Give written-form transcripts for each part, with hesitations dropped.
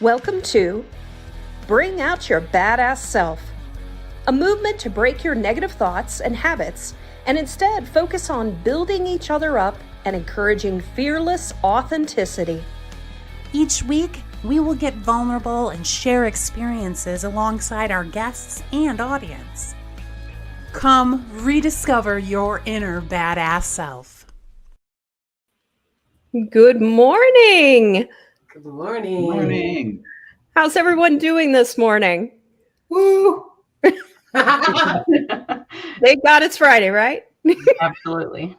Welcome to Bring Out Your Badass Self, a movement to break your negative thoughts and habits and instead focus on building each other up and encouraging fearless authenticity. Each week, we will get vulnerable and share experiences alongside our guests and audience. Come rediscover your inner badass self. Good morning. Good morning. Good morning. How's everyone doing this morning? Woo! Thank God it's Friday, right? Absolutely.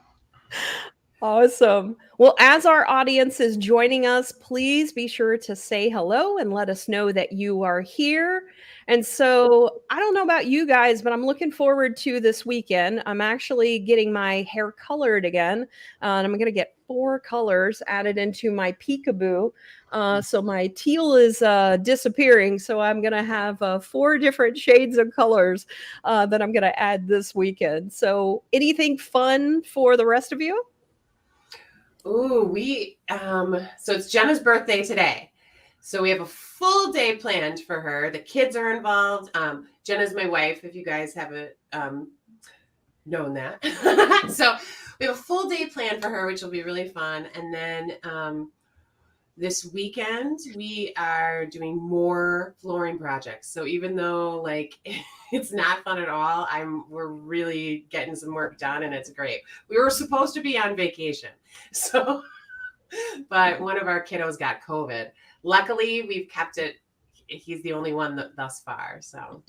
Awesome. Well, as our audience is joining us, please be sure to say hello and let us know that you are here. And so I don't know about you guys, but I'm looking forward to this weekend. I'm actually getting my hair colored again. And I'm going to get 4 colors added into my peekaboo. So my teal is disappearing. So I'm going to have 4 different shades of colors that I'm going to add this weekend. So anything fun for the rest of you? Ooh, so it's Jenna's birthday today. So we have a full day planned for her. The kids are involved. Jenna's my wife, if you guys haven't known that. So we have a full day planned for her, which will be really fun. And then this weekend, we are doing more flooring projects. So even though it's not fun at all, we're really getting some work done and it's great. We were supposed to be on vacation. So, but one of our kiddos got COVID. Luckily, we've kept it. He's the only one thus far. So.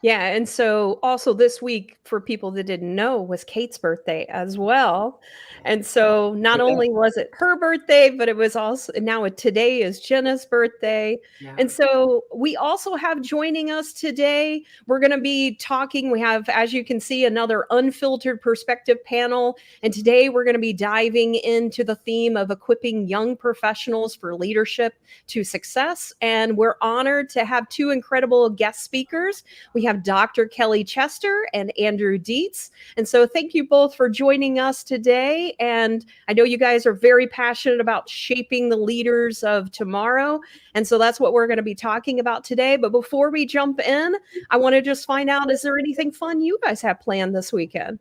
Yeah. And so also this week, for people that didn't know, was Kate's birthday as well. And so not only was it her birthday, but it was also today is Jenna's birthday. Yeah. And so we also have joining us today, we're going to be talking. We have, as you can see, another unfiltered perspective panel. And today we're going to be diving into the theme of equipping young professionals for leadership to success. And we're honored to have 2 incredible guest speakers. We have Dr. Kelley Chester and Andrew Dietz. And so thank you both for joining us today. And I know you guys are very passionate about shaping the leaders of tomorrow. And so that's what we're going to be talking about today. But before we jump in, I want to just find out, is there anything fun you guys have planned this weekend?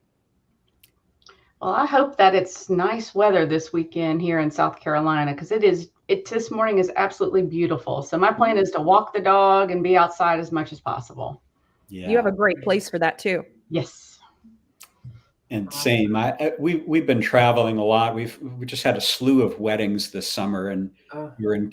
Well, I hope that it's nice weather this weekend here in South Carolina, because this morning is absolutely beautiful. So my plan is to walk the dog and be outside as much as possible. Yeah. You have a great place for that too. Yes. And same. We've been traveling a lot. We just had a slew of weddings this summer, and we were in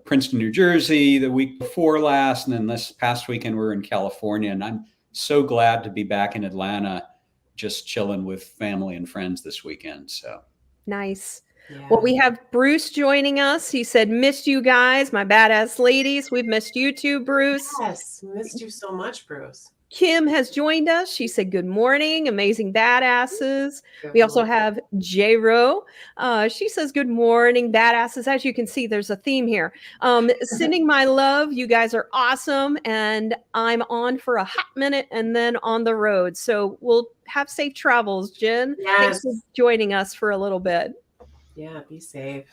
Princeton, New Jersey the week before last, and then this past weekend we were in California. And I'm so glad to be back in Atlanta, just chilling with family and friends this weekend. So nice. Yeah. Well, we have Bruce joining us. He said, "Missed you guys, my badass ladies. We've missed you too, Bruce." Yes, missed you so much, Bruce. Kim has joined us. She said, "Good morning, amazing badasses." We also have J-Ro. She says, "Good morning, badasses." As you can see, there's a theme here. Sending my love. You guys are awesome. And I'm on for a hot minute and then on the road. So we'll have safe travels, Jen. Yes. Thanks for joining us for a little bit. Yeah, be safe.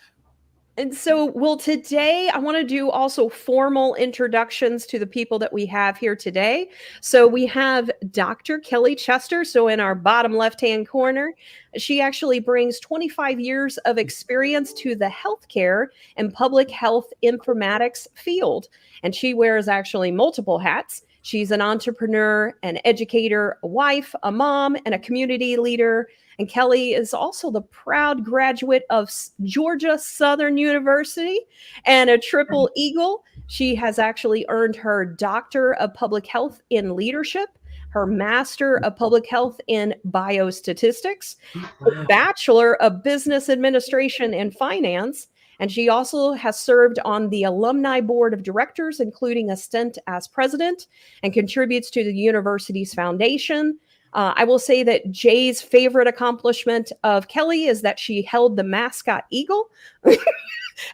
And so, today I want to do also formal introductions to the people that we have here today. So we have Dr. Kelley Chester. So in our bottom left-hand corner, she actually brings 25 years of experience to the healthcare and public health informatics field. And she wears actually multiple hats. She's an entrepreneur, an educator, a wife, a mom, and a community leader. And Kelley is also the proud graduate of Georgia Southern University and a triple Eagle. She has actually earned her Doctor of Public Health in Leadership, her Master of Public Health in Biostatistics, her Bachelor of Business Administration and Finance. And she also has served on the Alumni Board of Directors, including a stint as president, and contributes to the university's foundation. I will say that Jay's favorite accomplishment of Kelley is that she held the mascot eagle.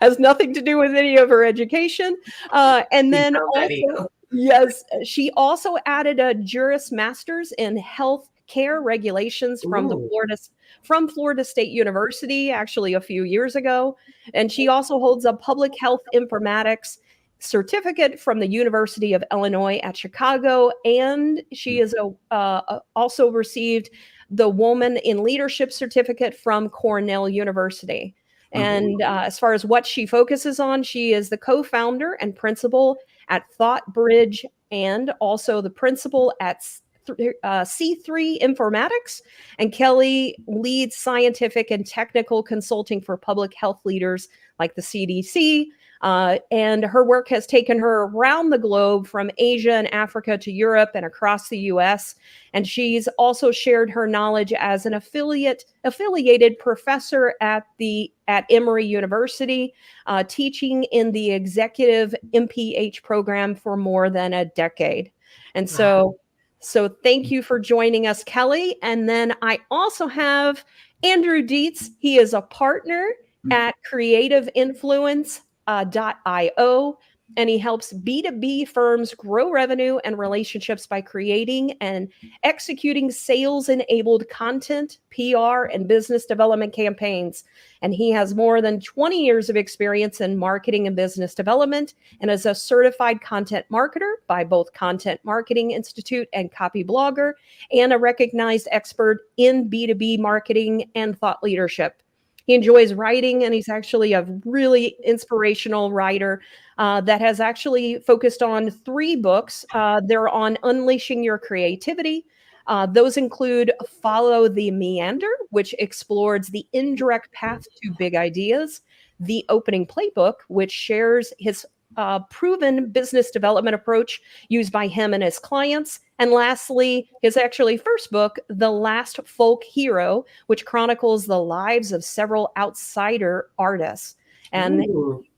Has nothing to do with any of her education. And then also, yes, she also added a Juris Masters in Health Care Regulations from Florida State University, actually a few years ago. And she also holds a Public Health Informatics certificate from the University of Illinois at Chicago, and she is also received the Woman in Leadership certificate from Cornell University. And as far as what she focuses on, she is the co-founder and principal at ThoughtBridge, and also the principal at C3 Informatics. And Kelley leads scientific and technical consulting for public health leaders like the CDC. And her work has taken her around the globe, from Asia and Africa to Europe and across the US. And she's also shared her knowledge as an affiliated professor at Emory University, teaching in the executive MPH program for more than a decade. And so thank you for joining us, Kelley. And then I also have Andrew Dietz. He is a partner at creativeinfluence.io, and he helps B2B firms grow revenue and relationships by creating and executing sales-enabled content, PR, and business development campaigns. And he has more than 20 years of experience in marketing and business development, and is a certified content marketer by both Content Marketing Institute and Copy Blogger, and a recognized expert in B2B marketing and thought leadership. He enjoys writing, and he's actually a really inspirational writer that has actually focused on 3 books. They're on unleashing your creativity. Those include Follow the Meander, which explores the indirect path to big ideas; The Opening Playbook, which shares his proven business development approach used by him and his clients; and lastly, his actually first book, The Last Folk Hero, which chronicles the lives of several outsider artists. And he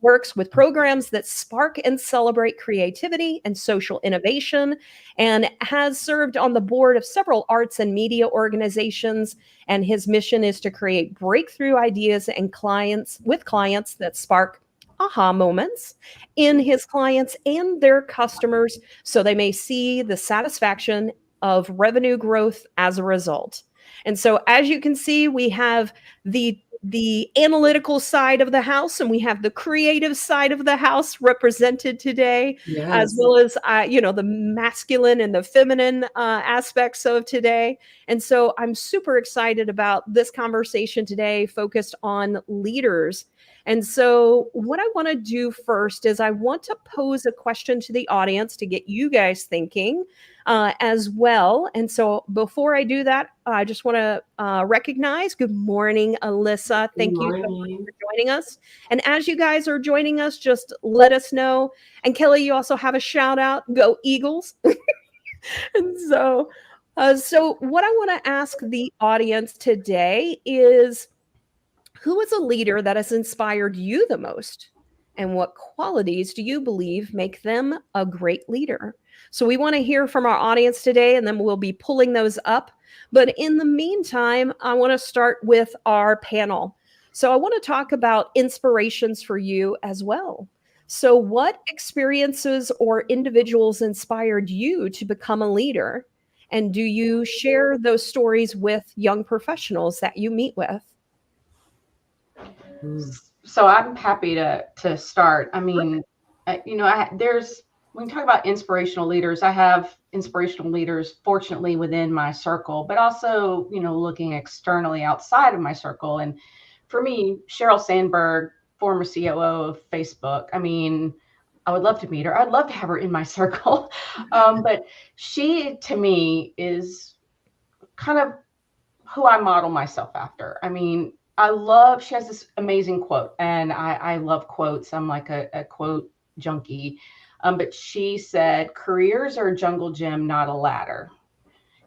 works with programs that spark and celebrate creativity and social innovation, and has served on the board of several arts and media organizations. And his mission is to create breakthrough ideas and clients that spark aha moments in his clients and their customers, so they may see the satisfaction of revenue growth as a result. And so, as you can see, we have the analytical side of the house, and we have the creative side of the house represented today, as well as the masculine and the feminine aspects of today. And so I'm super excited about this conversation today, focused on leaders. And so what I want to do first is I want to pose a question to the audience to get you guys thinking as well. And so before I do that, I just want to recognize, good morning, Alyssa. Thank you so much for joining us. And as you guys are joining us, just let us know. And Kelley, you also have a shout out. Go Eagles. And so what I want to ask the audience today is, who is a leader that has inspired you the most? And what qualities do you believe make them a great leader? So we want to hear from our audience today, and then we'll be pulling those up. But in the meantime, I want to start with our panel. So I want to talk about inspirations for you as well. So what experiences or individuals inspired you to become a leader? And do you share those stories with young professionals that you meet with? So I'm happy to start. I mean, when we talk about inspirational leaders, I have inspirational leaders, fortunately, within my circle, but also, looking externally outside of my circle. And for me, Sheryl Sandberg, former COO of Facebook, I mean, I would love to meet her. I'd love to have her in my circle. But she, to me, is kind of who I model myself after. I mean, she has this amazing quote, and I love quotes. I'm like a quote junkie. But she said, careers are a jungle gym, not a ladder.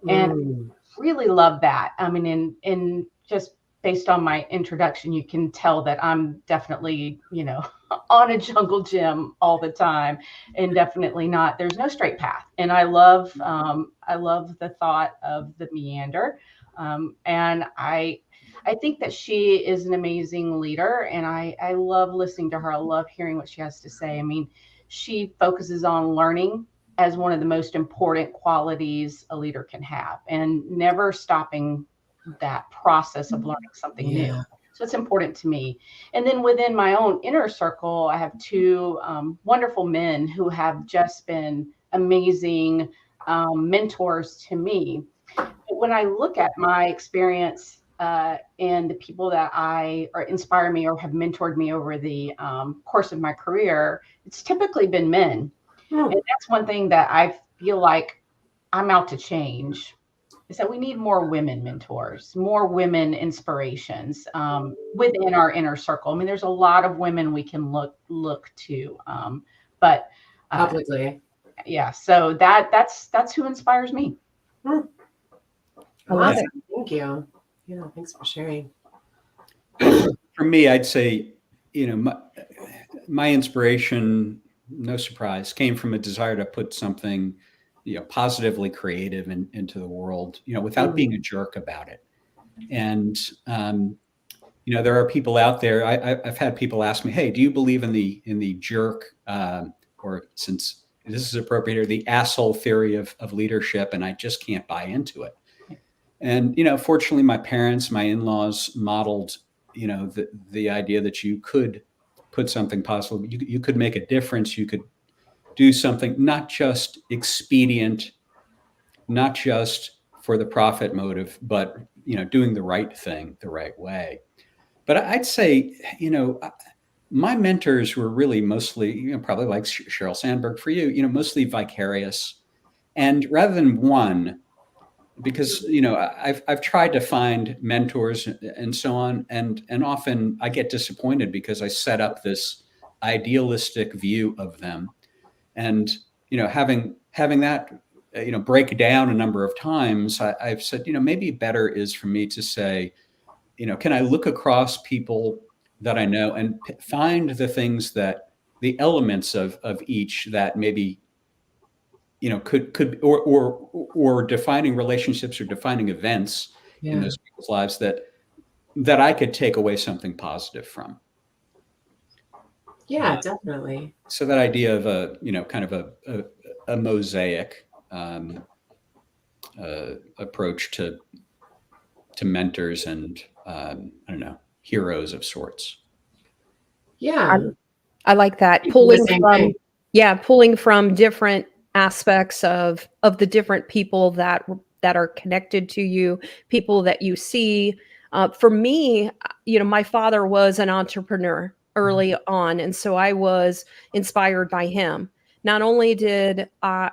And really love that. I mean, in just based on my introduction, you can tell that I'm definitely, on a jungle gym all the time, and definitely not, there's no straight path. And I love the thought of the meander. And I think that she is an amazing leader, and I love listening to her. I love hearing what she has to say. I mean, she focuses on learning as one of the most important qualities a leader can have, and never stopping that process of learning something new. So it's important to me. And then within my own inner circle, I have two wonderful men who have just been amazing mentors to me. But when I look at my experience and the people that inspire me or have mentored me over the course of my career, it's typically been men. And that's one thing that I feel like I'm out to change, is that we need more women mentors, more women inspirations within our inner circle. I mean, there's a lot of women we can look to, but publicly. Yeah. So that's who inspires me. I love it. Thank you. Yeah, thanks for sharing. For me, I'd say, my inspiration, no surprise, came from a desire to put something, positively creative into the world, without being a jerk about it. And, there are people out there. I've had people ask me, "Hey, do you believe in the jerk, or, since this is appropriate here, the asshole theory of leadership?" And I just can't buy into it. And, fortunately, my parents, my in-laws modeled, the idea that you could put something possible, you could make a difference, you could do something, not just expedient, not just for the profit motive, but, doing the right thing the right way. But I'd say, my mentors were really mostly, probably like Sheryl Sandberg for you, mostly vicarious. And rather than one, because, I've tried to find mentors and so on, and often I get disappointed because I set up this idealistic view of them. And, having that, break down a number of times, I've said, maybe better is for me to say, can I look across people that I know and find the things the elements of each that maybe, could or defining relationships or defining events in those people's lives that I could take away something positive from. Yeah, definitely. So that idea of kind of a mosaic approach to mentors and I don't know, heroes of sorts. Yeah, I like that. Pulling from different aspects of the different people that are connected to you, people that you see. For me, my father was an entrepreneur early on, and so I was inspired by him. Not only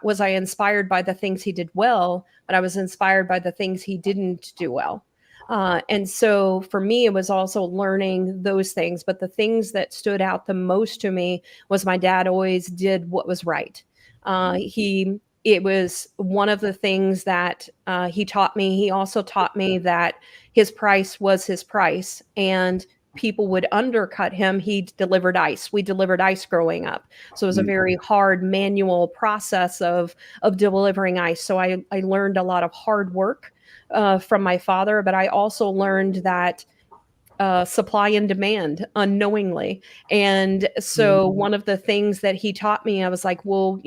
was I inspired by the things he did well, but I was inspired by the things he didn't do well. And so for me, it was also learning those things. But the things that stood out the most to me was my dad always did what was right. It was one of the things that he taught me. He also taught me that his price was his price, and people would undercut him. He delivered ice. We delivered ice growing up. So it was a very hard manual process of delivering ice. So I learned a lot of hard work from my father, but I also learned that supply and demand unknowingly. And so one of the things that he taught me, I was like, well,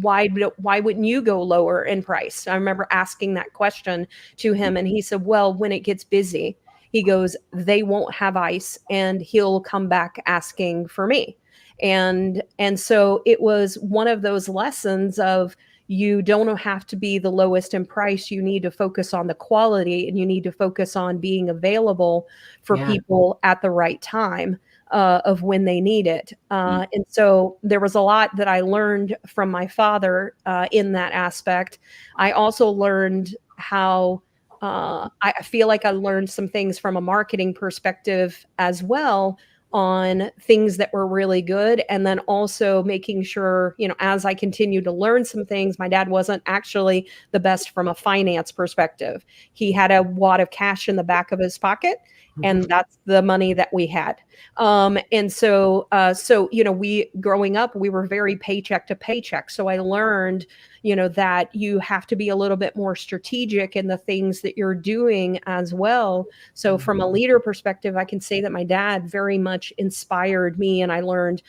why wouldn't you go lower in price? I remember asking that question to him, and he said, well, when it gets busy, he goes, they won't have ice, and he'll come back asking for me. And so it was one of those lessons of, you don't have to be the lowest in price. You need to focus on the quality, and you need to focus on being available for people at the right time of when they need it. And so there was a lot that I learned from my father in that aspect. I also learned how I feel like I learned some things from a marketing perspective as well, on things that were really good. And then also making sure, as I continue to learn some things, my dad wasn't actually the best from a finance perspective. He had a wad of cash in the back of his pocket, and that's the money that we had. And so, we growing up, we were very paycheck to paycheck. So I learned, that you have to be a little bit more strategic in the things that you're doing as well. So from a leader perspective, I can say that my dad very much inspired me, and I learned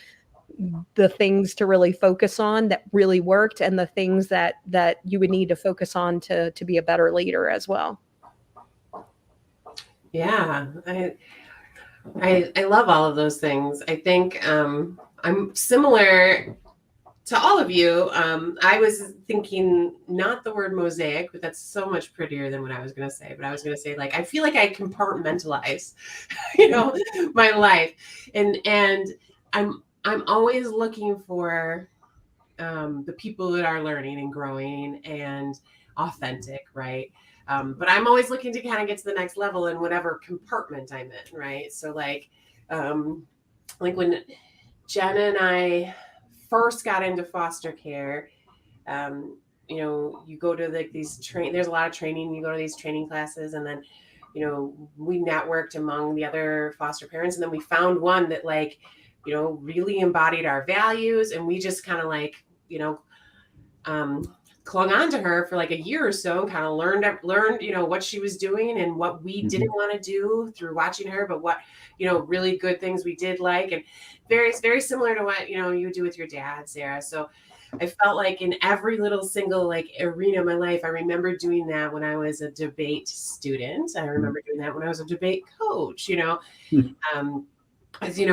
the things to really focus on that really worked, and the things that you would need to focus on to be a better leader as well. Yeah. I love all of those things. I think I'm similar to all of you. I was thinking not the word mosaic, but that's so much prettier than what I was going to say. But I was going to say, like, I feel like I compartmentalize, my life, and I'm always looking for the people that are learning and growing and authentic, right? But I'm always looking to kind of get to the next level in whatever compartment I'm in, right? So like when Jenna and I first got into foster care, you go to like these there's a lot of training, you go to these training classes, and then, we networked among the other foster parents, and then we found one that really embodied our values, and we just kind of clung on to her for like a year or so, and kind of learned, what she was doing and what we didn't want to do through watching her, but what, really good things we did like, and very, very similar to what, you do with your dad, Sarah. So I felt like in every little single arena of my life, I remember doing that when I was a debate student. I remember doing that when I was a debate coach,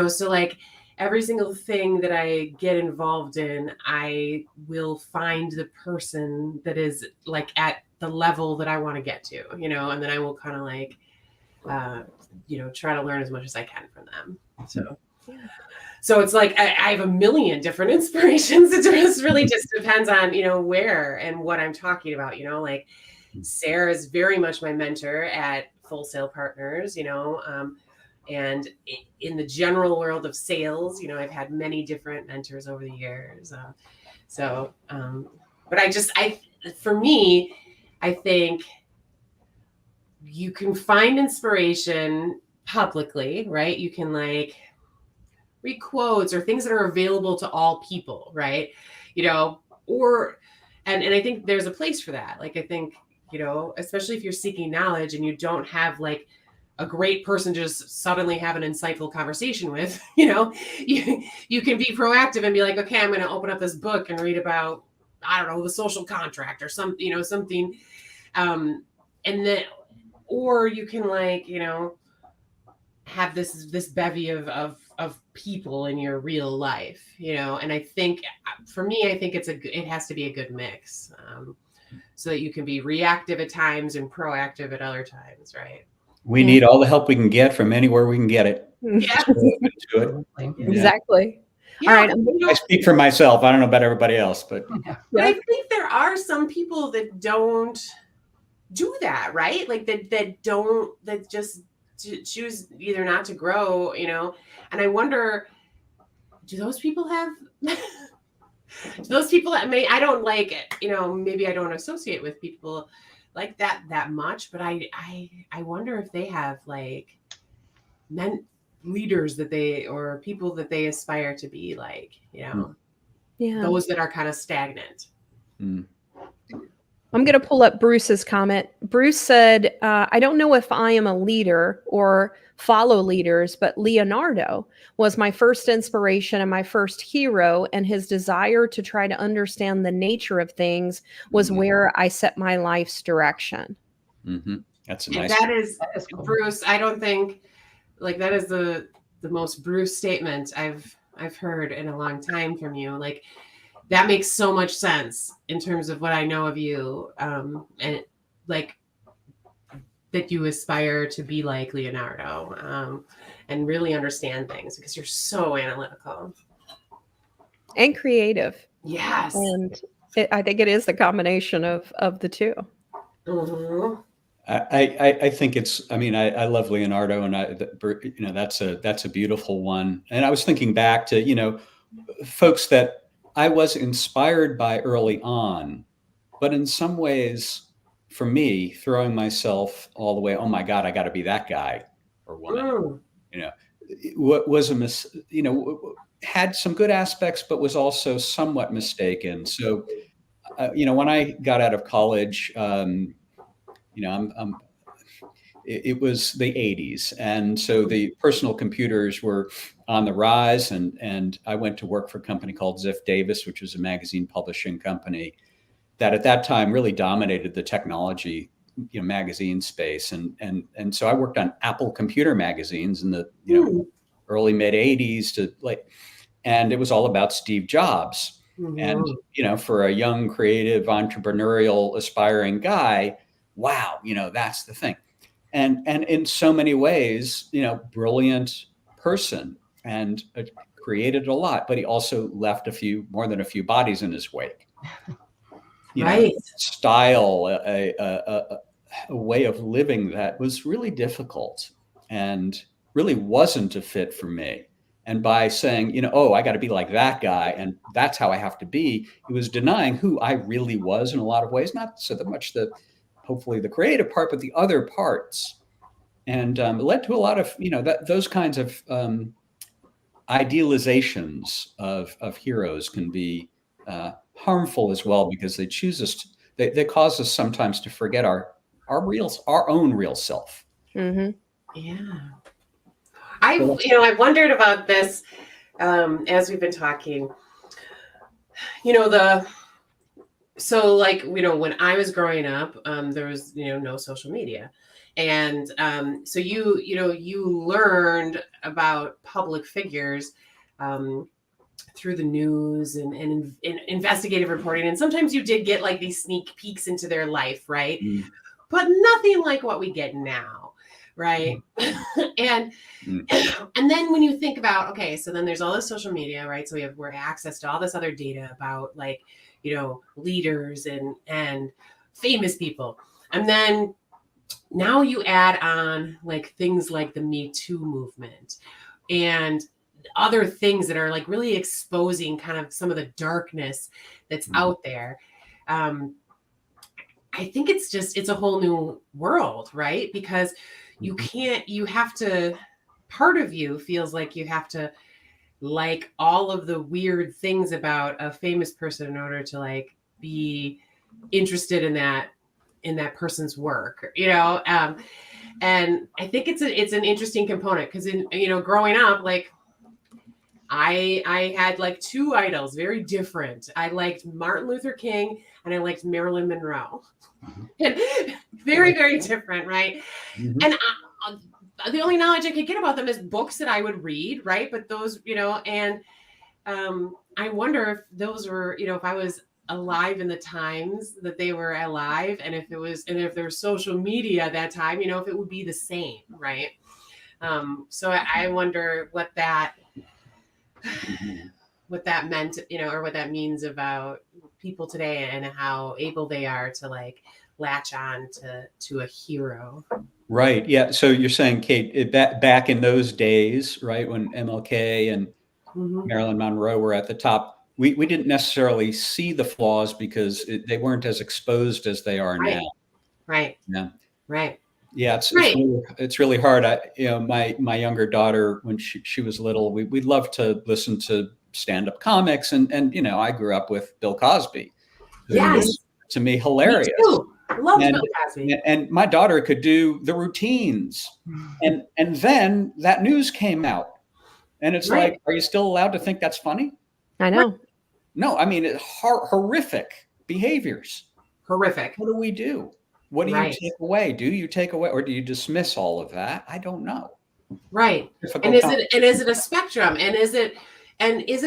so like every single thing that I get involved in, I will find the person that is like at the level that I want to get to, and then I will kind of try to learn as much as I can from them. So it's like I have a million different inspirations. It just really just depends on, where and what I'm talking about, like Sarah is very much my mentor at Full Sail Partners, and in the general world of sales, I've had many different mentors over the years. But for me, I think you can find inspiration publicly, right? You can read quotes or things that are available to all people, right? And I think there's a place for that. I think, especially if you're seeking knowledge and you don't have a great person to just suddenly have an insightful conversation with, you can be proactive and be like, okay, I'm going to open up this book and read about, I don't know, the social contract or something, something. And then, or you can have this bevy of people in your real life, and I think for me, I think it has to be a good mix, so that you can be reactive at times and proactive at other times, right? We need all the help we can get from anywhere we can get it. Yeah. Exactly. Yeah. All right. I speak for myself. I don't know about everybody else, but I think there are some people that don't do that, right? That just choose either not to grow, and I wonder, do those people have I don't maybe I don't associate with people like that much, but I wonder if they have leaders or people that they aspire to be those that are kind of stagnant. I'm going to pull up Bruce's comment. Bruce said, I don't know if I am a leader or follow leaders, but Leonardo was my first inspiration and my first hero, and his desire to try to understand the nature of things was where I set my life's direction. That's a nice. That is cool. Bruce. I don't think that is the most Bruce statement I've heard in a long time from you. That makes so much sense in terms of what I know of you, and that you aspire to be like Leonardo, and really understand things because you're so analytical and creative. Yes, and I think it is the combination of the two. Mm-hmm. I think it's. I mean, I love Leonardo, and that's a beautiful one. And I was thinking back to folks that I was inspired by early on, but in some ways, for me, throwing myself all the way, oh my God, I got to be that guy or woman, what was had some good aspects, but was also somewhat mistaken. So, when I got out of college, it was the 80s. And so the personal computers were on the rise. And I went to work for a company called Ziff Davis, which was a magazine publishing company that at that time really dominated the technology magazine space, and so I worked on Apple computer magazines in the early mid '80s and it was all about Steve Jobs. And for a young, creative, entrepreneurial, aspiring guy, wow, that's the thing. And in so many ways, brilliant person, and created a lot, but he also left more than a few bodies in his wake. Style, a way of living that was really difficult and really wasn't a fit for me. And by saying, I got to be like that guy, and that's how I have to be, it was denying who I really was in a lot of ways, not so much hopefully the creative part, but the other parts. And it led to a lot of, those kinds of idealizations of heroes can be harmful as well, because they they cause us sometimes to forget our own real self. Mm-hmm. Yeah. I wondered about this as we've been talking, when I was growing up, there was, no social media. And so you learned about public figures through the news and investigative reporting. And sometimes you did get like these sneak peeks into their life, right? But nothing like what we get now, right? And then when you think about, okay, so then there's all this social media, right? So we're access to all this other data about leaders and famous people. And then now you add on things like the Me Too movement and other things that are really exposing kind of some of the darkness that's out there. I think it's a whole new world, right? Because part of you feels like you have to like all of the weird things about a famous person in order to be interested in that person's work, and I think it's an interesting component, because growing up, I had two idols, very different. I liked Martin Luther King and I liked Marilyn Monroe. And very, very different, right? And the only knowledge I could get about them is books that I would read, right? But those, and I wonder if those were, if I was alive in the times that they were alive, and if there was social media at that time, if it would be the same, right? So I wonder what that meant, or what that means about people today and how able they are to latch on to a hero. Right. Yeah. So you're saying, Kate, back in those days, right, when MLK and Marilyn Monroe were at the top, we didn't necessarily see the flaws because they weren't as exposed as they are now. Right. Yeah. Right. Yeah. It's really hard. My younger daughter, when she was little, we loved to listen to stand-up comics, and I grew up with Bill Cosby. Yes. To me, hilarious. Me too. I love Bill Cosby. And my daughter could do the routines. And then that news came out. And it's like, are you still allowed to think that's funny? I know. No, I mean, it's horrific behaviors. Horrific. What do we do? What do you take away? Do you take away, or do you dismiss all of that? I don't know. Right. And is it a spectrum? And is it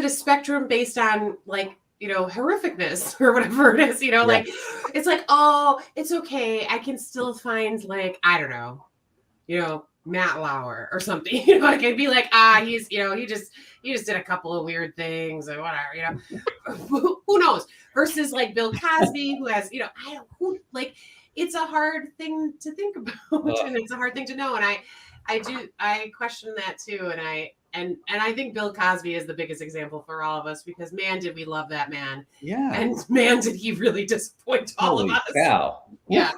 a spectrum based on horrificness or whatever it is, it's oh, it's okay. I can still find I don't know, Matt Lauer or something, I could be he's, he just did a couple of weird things or whatever, who knows, versus Bill Cosby, who has, it's a hard thing to think about and it's a hard thing to know. And I question that too. And I think Bill Cosby is the biggest example for all of us, because man, did we love that man. Yeah. And man, did he really disappoint all of us. Cow. Yeah.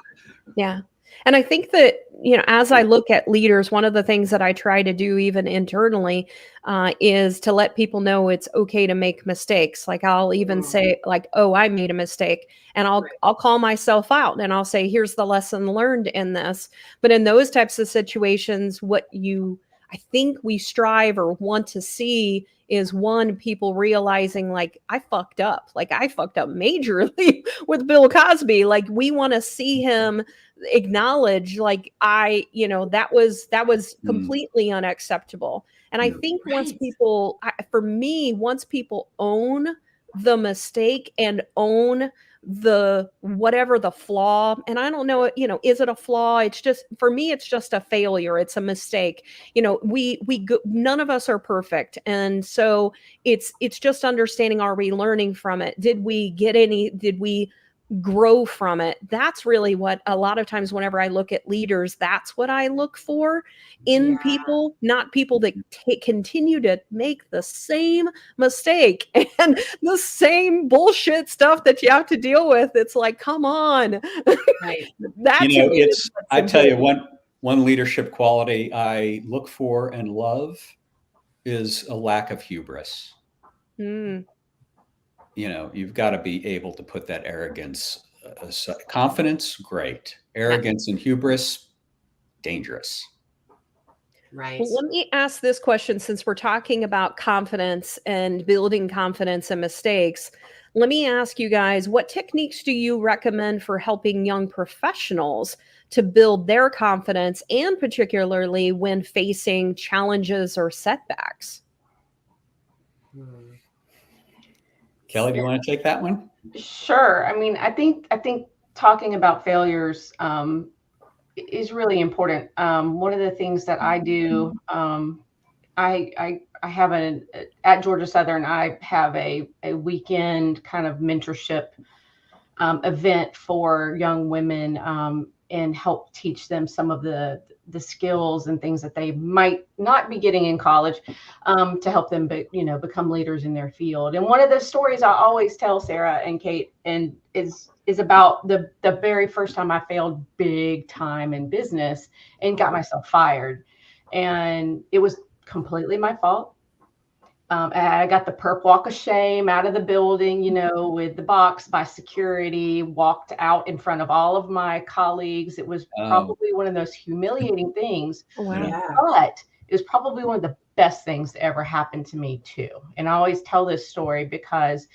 Yeah. And I think that, as I look at leaders, one of the things that I try to do even internally is to let people know it's okay to make mistakes. I'll even say oh, I made a mistake, and I'll call myself out and I'll say, here's the lesson learned in this. But in those types of situations, I think we strive or want to see is, one, people realizing like I fucked up majorly with Bill Cosby. Like we want to see him acknowledge like that was completely unacceptable. And I think once people, once people own the mistake and own the whatever the flaw, and I don't know, is it a flaw? It's just, for me, it's just a failure. It's a mistake. None of us are perfect, and so it's just understanding, are we learning from it? Did we grow from it? That's really what a lot of times whenever I look at leaders, that's what I look for in people, not people that continue to make the same mistake and the same bullshit stuff that you have to deal with. It's like, come on. Right. I tell you, one leadership quality I look for and love is a lack of hubris. You've got to be able to put that arrogance aside. Confidence, great. Arrogance and hubris, dangerous. Right. Well, let me ask this question, since we're talking about confidence and building confidence and mistakes. Let me ask you guys, what techniques do you recommend for helping young professionals to build their confidence, and particularly when facing challenges or setbacks? Kelley, do you want to take that one? Sure. I mean, I think talking about failures is really important. One of the things that I do, I have at Georgia Southern, I have a weekend kind of mentorship event for young women, and help teach them some of the skills and things that they might not be getting in college, to help them become leaders in their field. And one of the stories I always tell Sarah and Kate and is about the very first time I failed big time in business and got myself fired. And it was completely my fault. I got the perp walk of shame out of the building, with the box by security, walked out in front of all of my colleagues. It was probably one of those humiliating things, but it was probably one of the best things that ever happened to me too. And I always tell this story because,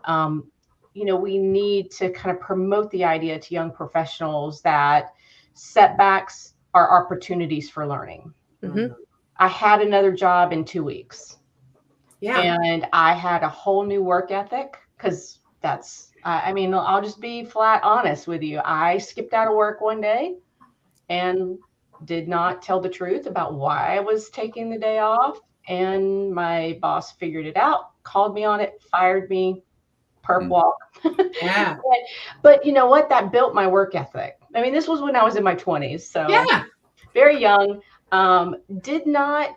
we need to kind of promote the idea to young professionals that setbacks are opportunities for learning. Mm-hmm. I had another job in 2 weeks. Yeah. And I had a whole new work ethic, because I'll just be flat honest with you. I skipped out of work one day and did not tell the truth about why I was taking the day off. And my boss figured it out, called me on it, fired me, perp walk. Yeah. But you know what? That built my work ethic. I mean, this was when I was in my 20s. So very young, did not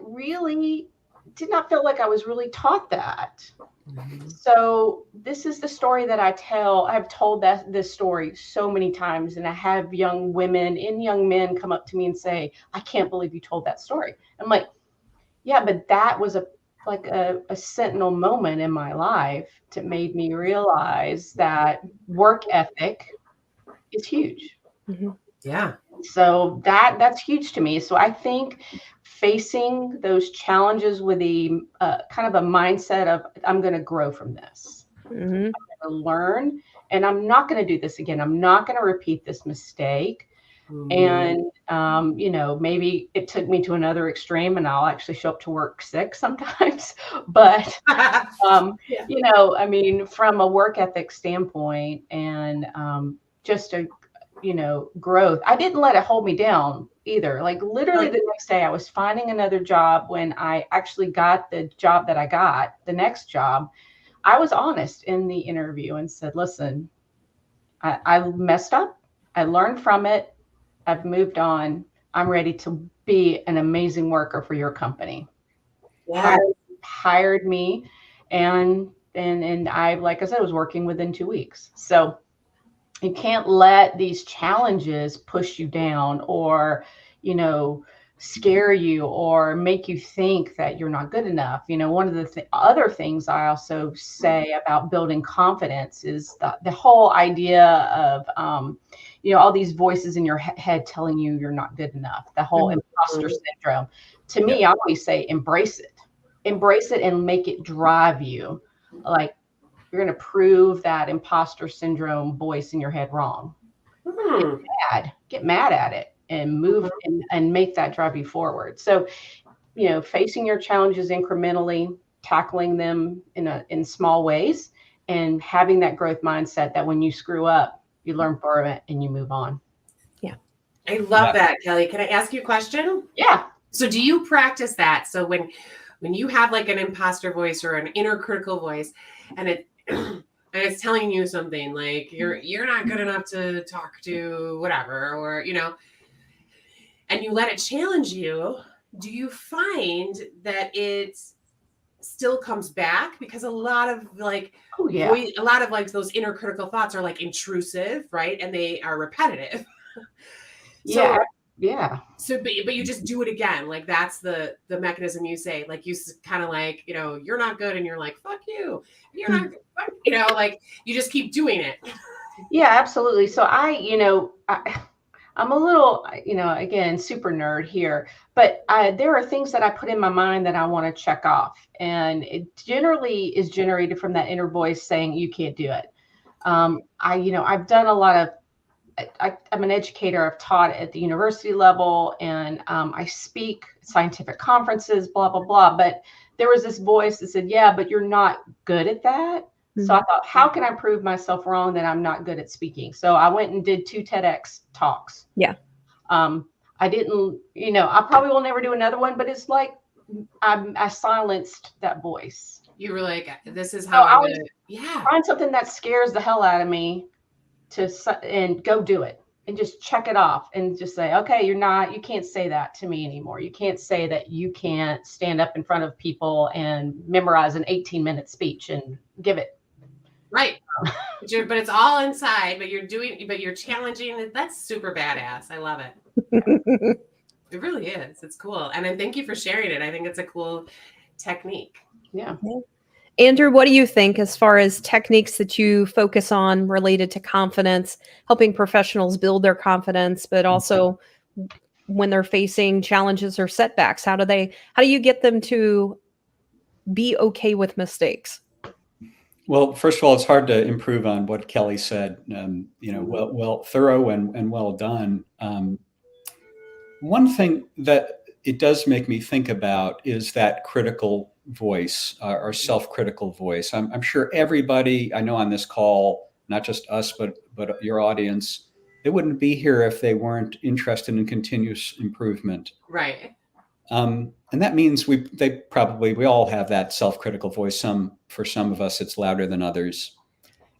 feel like I was really taught that. So this is the story that I tell. I've told this story so many times, and I have young women and young men come up to me and say, I can't believe you told that story. I'm like, yeah, but that was a sentinel moment in my life that made me realize that work ethic is huge. Mm-hmm. Yeah. So that's huge to me. So I think facing those challenges with a kind of a mindset of, I'm going to grow from this. Mm-hmm. I'm going to learn, and I'm not going to do this again. I'm not going to repeat this mistake. Mm-hmm. And, maybe it took me to another extreme, and I'll actually show up to work sick sometimes. But, from a work ethic standpoint and just a growth, I didn't let it hold me down either. Like literally the next day I was finding another job. When I actually got the job that I got, the next job, I was honest in the interview and said, listen, I messed up. I learned from it. I've moved on. I'm ready to be an amazing worker for your company. Yeah. Hired me. And I, like I said, was working within 2 weeks. So you can't let these challenges push you down or, scare you or make you think that you're not good enough. One of the other things I also say about building confidence is the whole idea of, all these voices in your head telling you you're not good enough, the whole imposter syndrome. to me, I always say embrace it and make it drive you. Like, you're going to prove that imposter syndrome voice in your head wrong. Get mad at it and move and make that drive you forward. So, facing your challenges incrementally, tackling them in small ways, and having that growth mindset that when you screw up, you learn from it and you move on. Yeah. I love that, Kelley. Can I ask you a question? Yeah. So do you practice that? So when you have like an imposter voice or an inner critical voice, and it's telling you something like you're not good enough to talk to whatever, or and you let it challenge you, do you find that it still comes back? Because a lot of like those inner critical thoughts are like intrusive, right? And they are repetitive. So, but you just do it again. Like that's the mechanism you say, like you kind of like, you're not good. And you're like, fuck you. You're not good. Like you just keep doing it. Yeah, absolutely. So I'm a little, again, super nerd here, but there are things that I put in my mind that I want to check off. And it generally is generated from that inner voice saying, you can't do it. I've done a lot of, I'm an educator. I've taught at the university level, and I speak scientific conferences, blah, blah, blah. But there was this voice that said, yeah, but you're not good at that. Mm-hmm. So I thought, how can I prove myself wrong that I'm not good at speaking? So I went and did 2 TEDx talks. Yeah. I didn't, I probably will never do another one, but it's like I silenced that voice. You were like, this is how I'm going to find something that scares the hell out of me and go do it and just check it off and just say, okay, you can't say that to me anymore. You can't say that you can't stand up in front of people and memorize an 18-minute speech and give it. Right. But it's all inside, but you're challenging. That's super badass. I love it. It really is. It's cool. And I thank you for sharing it. I think it's a cool technique. Yeah. Andrew, what do you think as far as techniques that you focus on related to confidence, helping professionals build their confidence, but also when they're facing challenges or setbacks, how do you get them to be okay with mistakes? Well, first of all, it's hard to improve on what Kelley said, well, thorough and well done. One thing that it does make me think about is that critical voice, or self-critical voice. I'm sure everybody I know on this call, not just us, but your audience, they wouldn't be here if they weren't interested in continuous improvement. Right. And that means we all have that self-critical voice. For some of us, it's louder than others.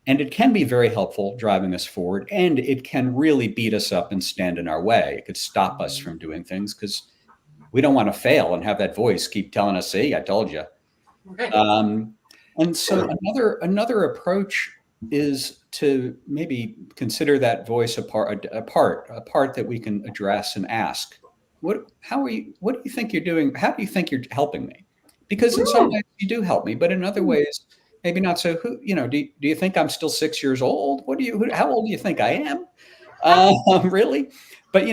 And it can be very helpful driving us forward, and it can really beat us up and stand in our way. It could stop us from doing things because we don't want to fail and have that voice keep telling us, see, I told you. Right. And so another approach is to maybe consider that voice a part that we can address and ask, what do you think you're doing? How do you think you're helping me? Because in some ways you do help me, but in other ways, maybe not so. Do you think I'm still 6 years old? How old do you think I am? Really? But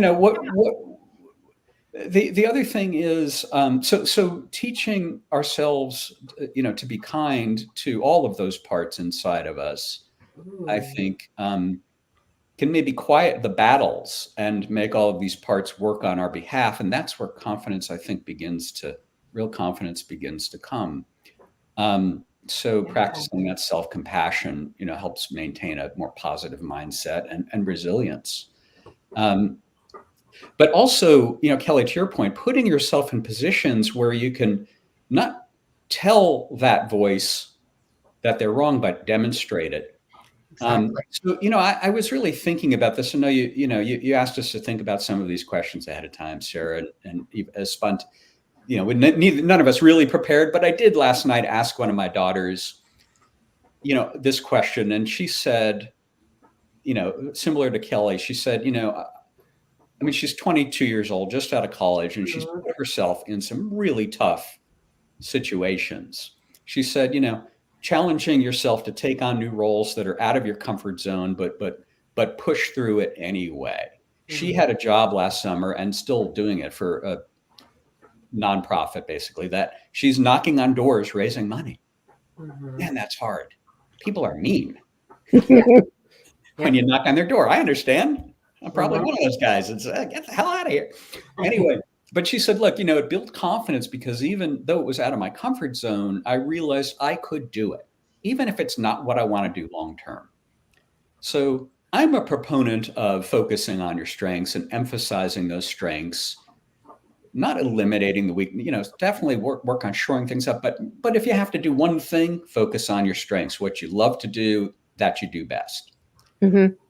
the other thing is, so teaching ourselves, to be kind to all of those parts inside of us, I think, can maybe quiet the battles and make all of these parts work on our behalf. And that's where confidence, I think, real confidence begins to come. So practicing that self-compassion, helps maintain a more positive mindset and resilience. But also, Kelley, to your point, putting yourself in positions where you can not tell that voice that they're wrong, but demonstrate it. Exactly. So, I was really thinking about this. I know you asked us to think about some of these questions ahead of time, Sarah, and as none of us really prepared, but I did last night ask one of my daughters, this question, and she said, similar to Kelley, she said, she's 22 years old, just out of college, and she's put herself in some really tough situations. She said, challenging yourself to take on new roles that are out of your comfort zone, but push through it anyway. Mm-hmm. She had a job last summer and still doing it for nonprofit, basically, that she's knocking on doors, raising money. Man, that's hard. People are mean. When you knock on their door. I understand. I'm probably one of those guys. It's get the hell out of here. Anyway, but she said, look, it built confidence because even though it was out of my comfort zone, I realized I could do it, even if it's not what I want to do long term. So I'm a proponent of focusing on your strengths and emphasizing those strengths, not eliminating the weakness, definitely work on shoring things up. But if you have to do one thing, focus on your strengths, what you love to do, that you do best.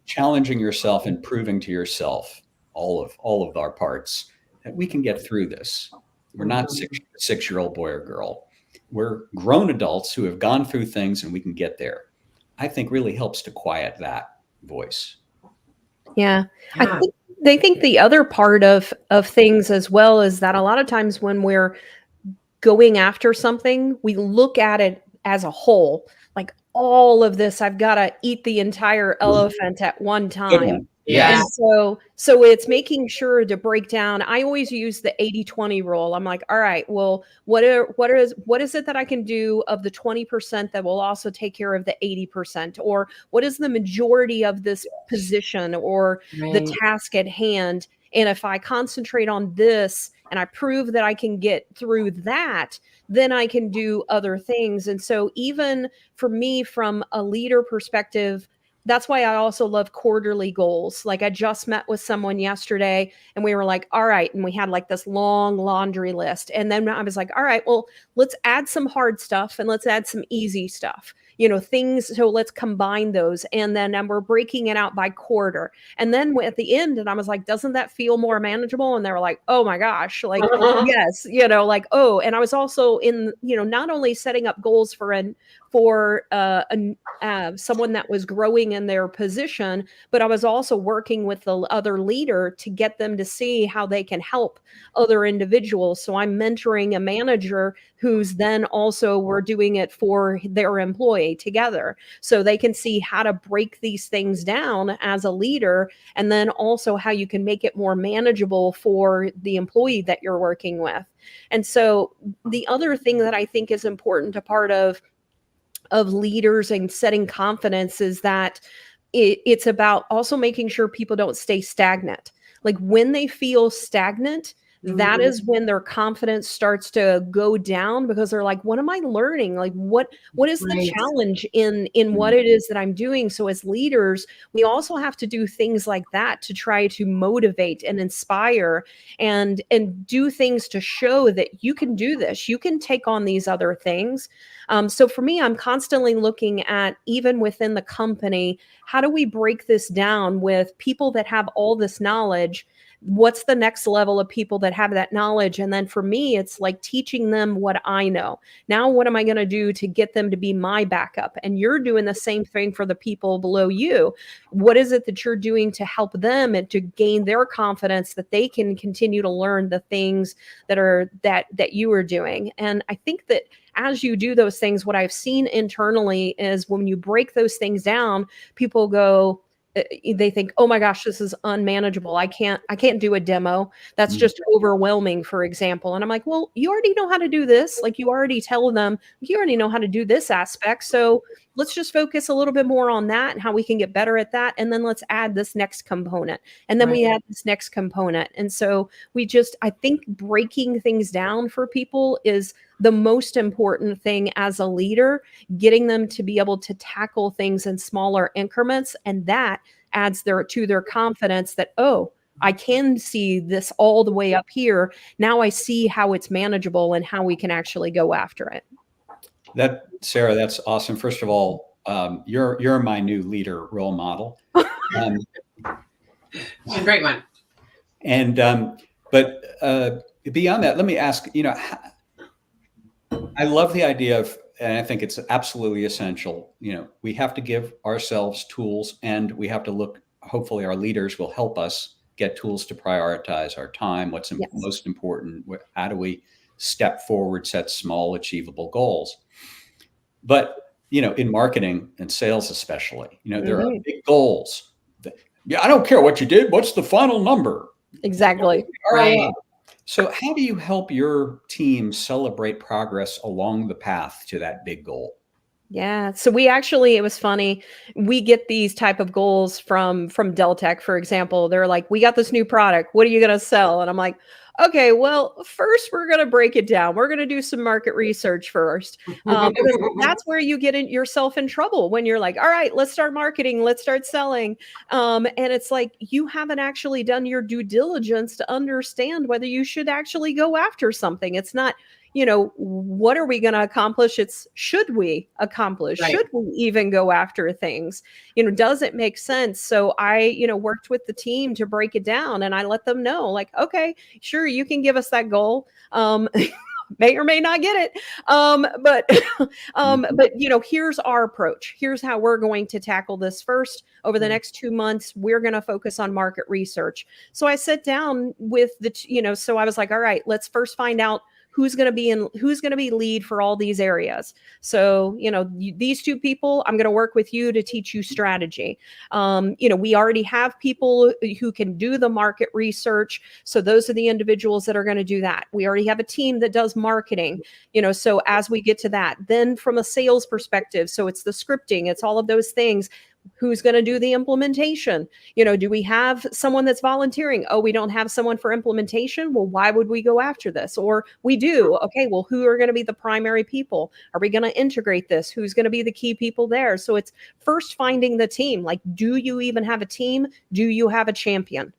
Challenging yourself and proving to yourself, all of our parts, that we can get through this. We're not six-year-old boy or girl. We're grown adults who have gone through things and we can get there. I think really helps to quiet that voice. Yeah. I think the other part of things as well is that a lot of times when we're going after something, we look at it as a whole, like all of this, I've got to eat the entire elephant at one time. Yeah. And so it's making sure to break down. I always use the 80-20 rule. I'm like, all right, well, what is it that I can do of the 20% that will also take care of the 80%? Or what is the majority of this position or the task at hand? And if I concentrate on this and I prove that I can get through that, then I can do other things. And so even for me, from a leader perspective, that's why I also love quarterly goals. Like I just met with someone yesterday and we were like, all right. And we had like this long laundry list. And then I was like, all right, well, let's add some hard stuff and let's add some easy stuff, things. So let's combine those. And then we're breaking it out by quarter. And then at the end, and I was like, doesn't that feel more manageable? And they were like, oh my gosh, like, yes, oh, and I was also in, not only setting up goals for someone that was growing in their position, but I was also working with the other leader to get them to see how they can help other individuals. So I'm mentoring a manager who's then also, we're doing it for their employee together. So they can see how to break these things down as a leader, and then also how you can make it more manageable for the employee that you're working with. And so the other thing that I think is important, a part of leaders and setting confidence, is that it's about also making sure people don't stay stagnant. Like when they feel stagnant, that is when their confidence starts to go down, because they're like, what am I learning? Like what is the challenge in what it is that I'm doing? So as leaders, we also have to do things like that to try to motivate and inspire and do things to show that you can do this. You can take on these other things. So for me, I'm constantly looking at, even within the company, how do we break this down with people that have all this knowledge? What's the next level of people that have that knowledge? And then for me, it's like teaching them what I know. Now, what am I going to do to get them to be my backup? And you're doing the same thing for the people below you. What is it that you're doing to help them and to gain their confidence that they can continue to learn the things that you are doing? And I think that as you do those things, what I've seen internally is when you break those things down, people go, they think, oh my gosh, this is unmanageable. I can't do a demo. That's just overwhelming, for example. And I'm like, well, you already know how to do this. Like you already tell them, you already know how to do this aspect. So let's just focus a little bit more on that and how we can get better at that. And then let's add this next component. And then we add this next component. And so I think breaking things down for people is the most important thing as a leader, getting them to be able to tackle things in smaller increments. And that adds to their confidence that, oh, I can see this all the way up here. Now I see how it's manageable and how we can actually go after it. Sarah, that's awesome. First of all, you're my new leader role model. She's a great one. And but beyond that, let me ask, I love the idea of, and I think it's absolutely essential, we have to give ourselves tools, and we have to look, hopefully our leaders will help us get tools to prioritize our time, what's most important, how do we step forward, set small achievable goals. But, in marketing and sales especially, there are big goals. I don't care what you did. What's the final number? Exactly. Right. So how do you help your team celebrate progress along the path to that big goal? Yeah. So we actually, it was funny. We get these type of goals from Deltec, for example. They're like, we got this new product. What are you going to sell? And I'm like, okay, well, first we're going to break it down. We're going to do some market research first. Because that's where you get yourself in trouble when you're like, all right, let's start marketing. Let's start selling. And it's like, you haven't actually done your due diligence to understand whether you should actually go after something. It's not, what are we going to accomplish? It's should we accomplish? Right. Should we even go after things? Does it make sense? So I, worked with the team to break it down, and I let them know, like, okay, sure, you can give us that goal. May or may not get it. But here's our approach. Here's how we're going to tackle this first. Over the next 2 months, we're going to focus on market research. So I sat down with so I was like, all right, let's first find out who's going to be lead for all these areas. So, these two people, I'm going to work with you to teach you strategy. We already have people who can do the market research. So those are the individuals that are going to do that. We already have a team that does marketing, so as we get to that, then from a sales perspective, so it's the scripting, it's all of those things. Who's going to do the implementation? Do we have someone that's volunteering? Oh, we don't have someone for implementation. Well, why would we go after this? Or we do. Okay, well, who are going to be the primary people? Are we going to integrate this? Who's going to be the key people there? So it's first finding the team. Like, do you even have a team? Do you have a champion?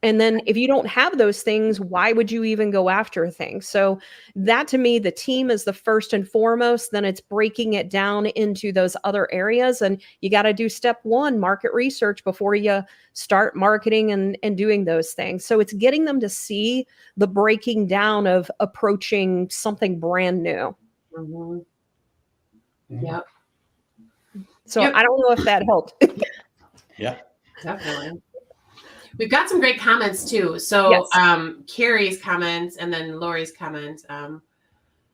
And then if you don't have those things, why would you even go after things? So that, to me, the team is the first and foremost. Then it's breaking it down into those other areas. And you got to do step one, market research, before you start marketing and doing those things. So it's getting them to see the breaking down of approaching something brand new. Mm-hmm. Yep. So I don't know if that helped. Yeah, definitely. We've got some great comments too. So Yes. Carrie's comments and then Lori's comment.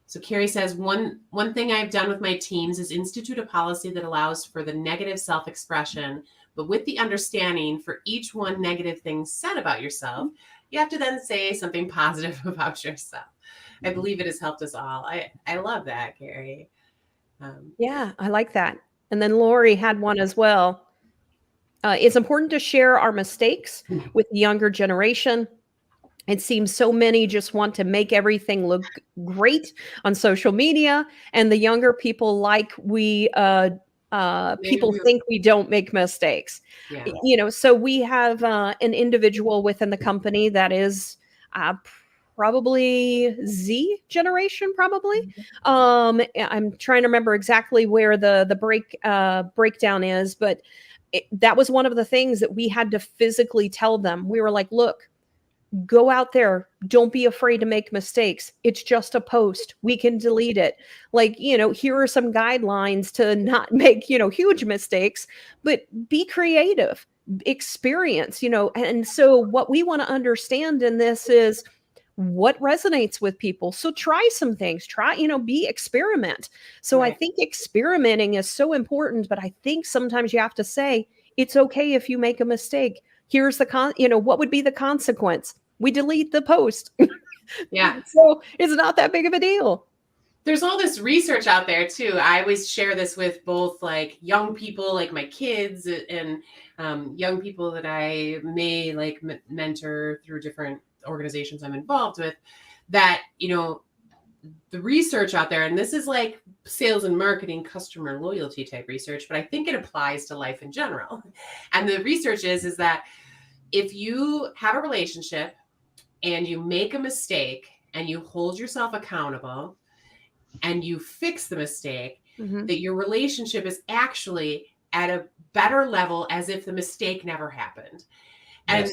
So Carrie says, one thing I've done with my teams is institute a policy that allows for the negative self-expression, but with the understanding for each one negative thing said about yourself, you have to then say something positive about yourself. I believe it has helped us all. I love that, Carrie. Yeah, I like that. And then Lori had one as well. It's important to share our mistakes with the younger generation. It seems so many just want to make everything look great on social media, and the younger people people think we don't make mistakes. Yeah. So we have an individual within the company that is probably Z generation, probably. I'm trying to remember exactly where the breakdown is, but that was one of the things that we had to physically tell them. We were like, look, go out there. Don't be afraid to make mistakes. It's just a post. We can delete it. Like, here are some guidelines to not make, huge mistakes, but be creative, experience, And so what we want to understand in this is what resonates with people. So try some things, experiment. So right. I think experimenting is so important, but I think sometimes you have to say, it's okay if you make a mistake. Here's what would be the consequence? We delete the post. Yeah. So it's not that big of a deal. There's all this research out there too. I always share this with both like young people, like my kids, and young people that I may like mentor through different organizations I'm involved with, that, the research out there, and this is like sales and marketing, customer loyalty type research, but I think it applies to life in general. And the research is that if you have a relationship and you make a mistake and you hold yourself accountable and you fix the mistake, that your relationship is actually at a better level as if the mistake never happened. And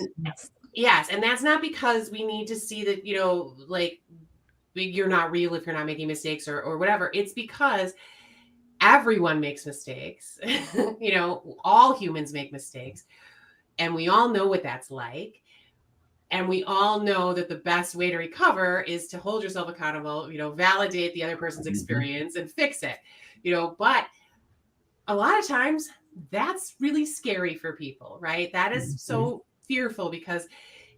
yes, and that's not because we need to see that, like you're not real if you're not making mistakes or whatever. It's because everyone makes mistakes. All humans make mistakes. And we all know what that's like. And we all know that the best way to recover is to hold yourself accountable, validate the other person's experience and fix it, but a lot of times that's really scary for people, right? That is so fearful because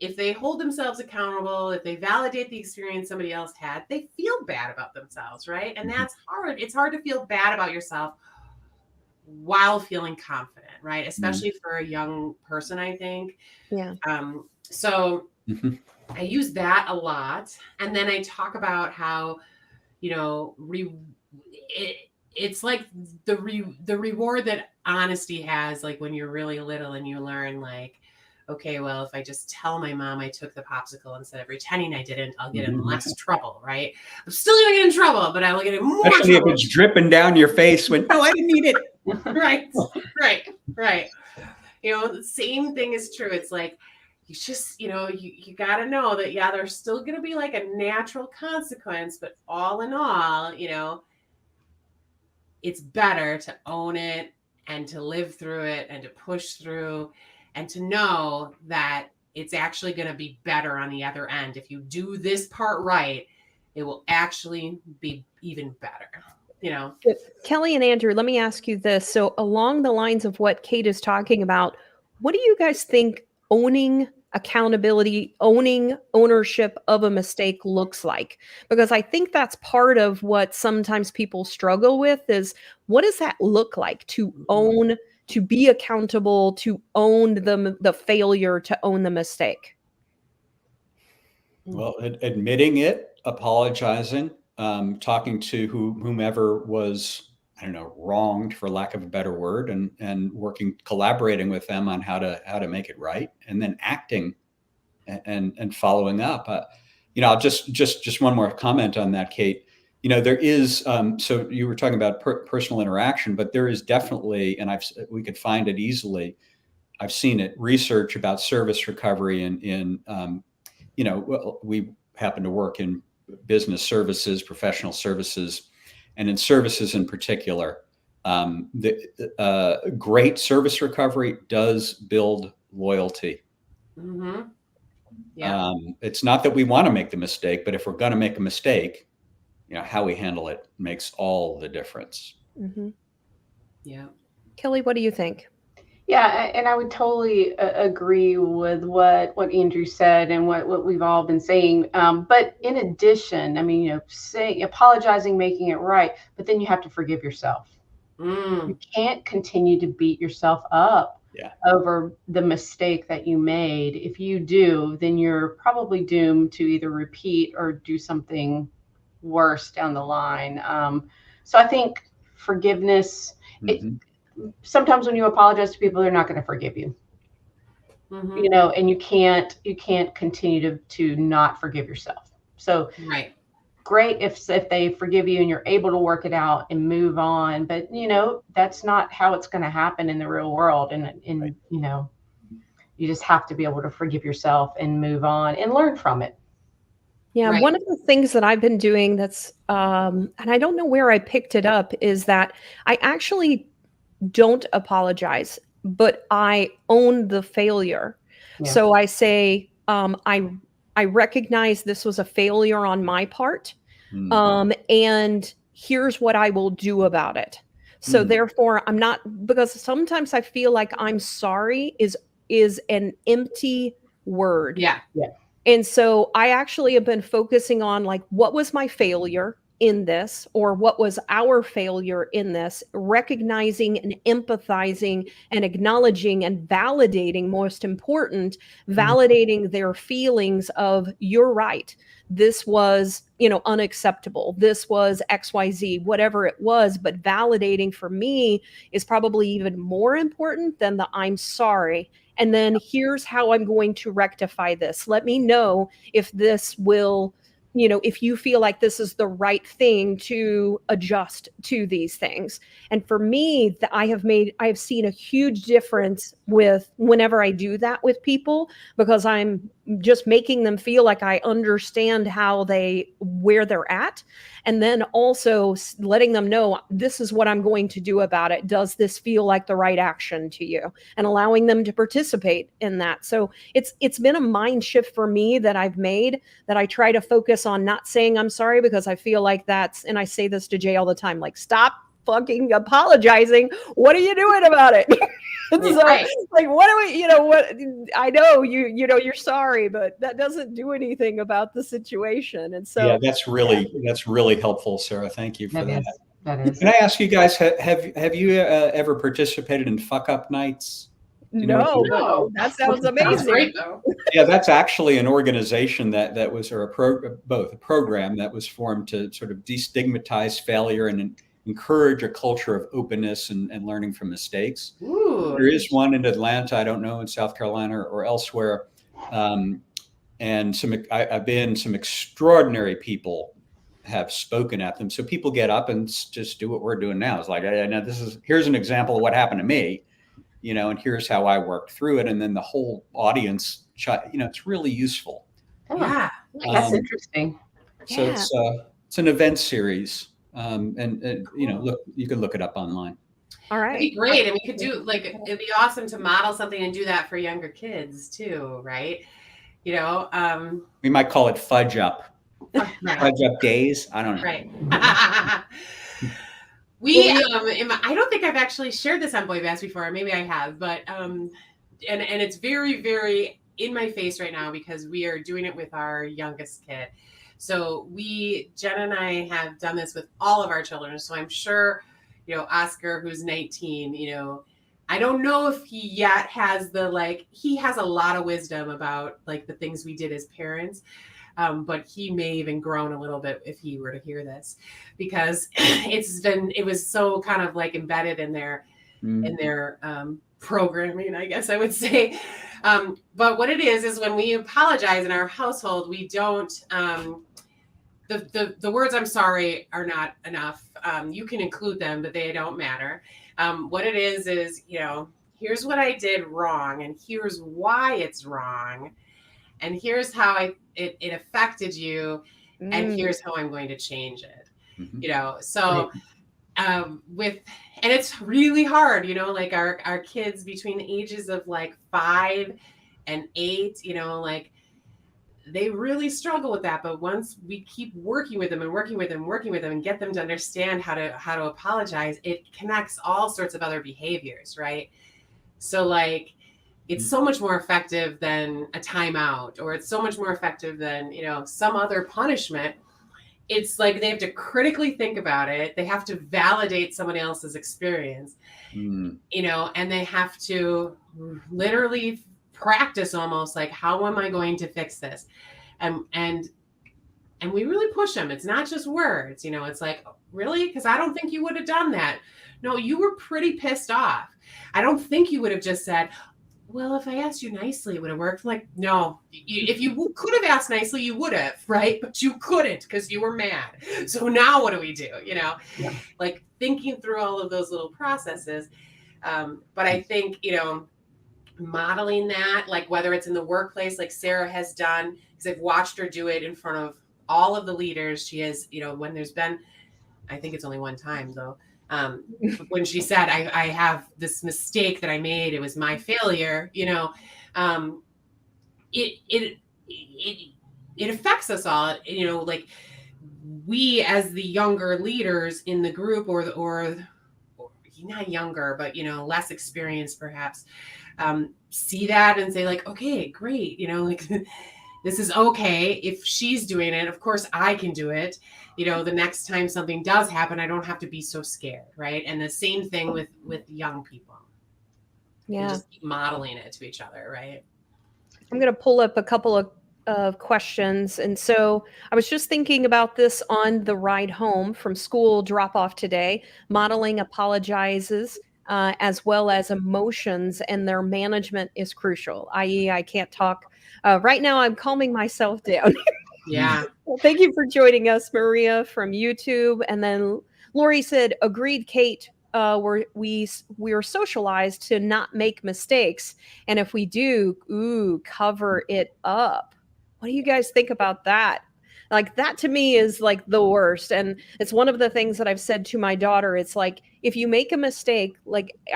if they hold themselves accountable, if they validate the experience somebody else had, they feel bad about themselves, right? And that's hard. It's hard to feel bad about yourself while feeling confident, right? Especially for a young person, I think. Yeah. So I use that a lot. And then I talk about how, you know, it's like the reward that honesty has, like when you're really little and you learn, like, okay, well, if I just tell my mom I took the popsicle instead of pretending I didn't, I'll get in less trouble, right? I'm still gonna get in trouble, but I will get in more Especially trouble. if it's dripping down your face when, no, I didn't eat it. Right. You know, the same thing is true. It's like, you just, you know, you got to know that, yeah, there's still going to be like a natural consequence, but all in all, you know, it's better to own it and to live through it and to push through and to know that it's actually going to be better on the other end. If you do this part right, it will actually be even better, you know. Kelley and Andrew, let me ask you this. So along the lines of what Cate is talking about, what do you guys think owning accountability, owning ownership of a mistake looks like? Because I think that's part of what sometimes people struggle with is, what does that look like to own, to be accountable, to own the failure, to own the mistake? Well, admitting it, apologizing, talking to whomever was, I don't know, wronged, for lack of a better word, and collaborating with them on how to make it right, and then acting and following up. You know, I'll just one more comment on that, Cate. You know, there is, so you were talking about personal interaction, but there is definitely, and we could find it easily. I've seen it, research about service recovery in you know, we happen to work in business services, professional services, and in services in particular, great service recovery does build loyalty. Yeah. It's not that we want to make the mistake, but if we're going to make a mistake, you know, how we handle it makes all the difference. Yeah. Kelley, what do you think? Yeah, and I would totally agree with what Andrew said and what we've all been saying. But in addition, I mean, you know, apologizing, making it right, but then you have to forgive yourself. You can't continue to beat yourself up over the mistake that you made. If you do, then you're probably doomed to either repeat or do something worse down the line. So I think forgiveness, sometimes when you apologize to people, they're not going to forgive you. You know, and you can't continue to not forgive yourself. So great if they forgive you and you're able to work it out and move on, but you know, that's not how it's going to happen in the real world. And you know, you just have to be able to forgive yourself and move on and learn from it. Yeah, one of the things that I've been doing that's, and I don't know where I picked it up, is that I actually don't apologize, but I own the failure. So I say, I recognize this was a failure on my part, and here's what I will do about it. So therefore, I'm not, because sometimes I feel like I'm sorry is an empty word. And so I actually have been focusing on, like, what was my failure in this, or what was our failure in this, recognizing and empathizing and acknowledging and validating, most important, validating their feelings of, you're right, this was, you know, unacceptable, this was XYZ, whatever it was. But validating for me is probably even more important than the I'm sorry. And then here's how I'm going to rectify this. Let me know if this will, you know, if you feel like this is the right thing to adjust to these things. And for me, I have seen a huge difference with whenever I do that with people, because I'm just making them feel like I understand where they're at. And then also letting them know, this is what I'm going to do about it. Does this feel like the right action to you? And allowing them to participate in that. So it's been a mind shift for me that I've made, that I try to focus on not saying I'm sorry, because I feel like and I say this to Jay all the time, like, stop fucking apologizing. What are you doing about it? And so Right. like, what do we, what, I know you're sorry, but that doesn't do anything about the situation. And so Yeah, that's really helpful, Sarah. Thank you for that. That is. Can I ask you guys, have you ever participated in fuck up nights? You know what no, those but are? No. that sounds Sounds amazing. great though. Yeah, that's actually an organization that was, or both a program that was formed to sort of destigmatize failure and encourage a culture of openness and learning from mistakes. Ooh. There is one in Atlanta, I don't know, in South Carolina or elsewhere. And some extraordinary people have spoken at them. So people get up and just do what we're doing now. It's like, now here's an example of what happened to me, and here's how I worked through it. And then the whole audience, it's really useful. Oh, Yeah. that's interesting. So Yeah. it's an event series. And look, you can look it up online. All That'd right. be great. And we could do it'd be awesome to model something and do that for younger kids too, right? We might call it fudge up. Right. Fudge up days. I don't know. Right. I don't think I've actually shared this on BOYBAS before. Maybe I have, but and it's very, very in my face right now because we are doing it with our youngest kid. So Jen and I have done this with all of our children. So I'm sure, Oscar, who's 19, I don't know if he yet has he has a lot of wisdom about the things we did as parents. But he may even grown a little bit if he were to hear this, because it was so kind of embedded in their programming, I guess I would say. But what it is when we apologize in our household, we don't. The words "I'm sorry" are not enough. You can include them, but they don't matter. What it is, here's what I did wrong, and here's why it's wrong, and here's how it affected you, and here's how I'm going to change it. Mm-hmm. So and it's really hard, our kids between the ages of 5 and 8, they really struggle with that. But once we keep working with them and get them to understand how to apologize, it connects all sorts of other behaviors, right? So it's so much more effective than a timeout, or it's so much more effective than, some other punishment. It's they have to critically think about it. They have to validate someone else's experience, and they have to literally practice almost how am I going to fix this? And we really push them. It's not just words, it's really? Because I don't think you would have done that. No, you were pretty pissed off. I don't think you would have just said, well, if I asked you nicely, it would have worked. No, if you could have asked nicely, you would have, right? But you couldn't because you were mad. So now what do we do? Yeah. Thinking through all of those little processes. But I think, modeling that, whether it's in the workplace, like Sarah has done, because I've watched her do it in front of all of the leaders. She has, when there's been, I think it's only one time though, when she said, I have this mistake that I made, it was my failure, it affects us all, we as the younger leaders in the group or not younger, but, less experienced perhaps, see that and say okay, great. This is okay. If she's doing it, of course I can do it. The next time something does happen, I don't have to be so scared. Right. And the same thing with young people. Yeah. And just keep modeling it to each other. Right. I'm going to pull up a couple of questions. And so I was just thinking about this on the ride home from school drop off today. Modeling apologizes as well as emotions, and their management is crucial, i.e. I can't talk. Right now I'm calming myself down. Yeah. Well, thank you for joining us, Maria from YouTube. And then Lori said, agreed, Kate. We're socialized to not make mistakes. And if we do, cover it up. What do you guys think about that? That to me is the worst. And it's one of the things that I've said to my daughter. It's if you make a mistake,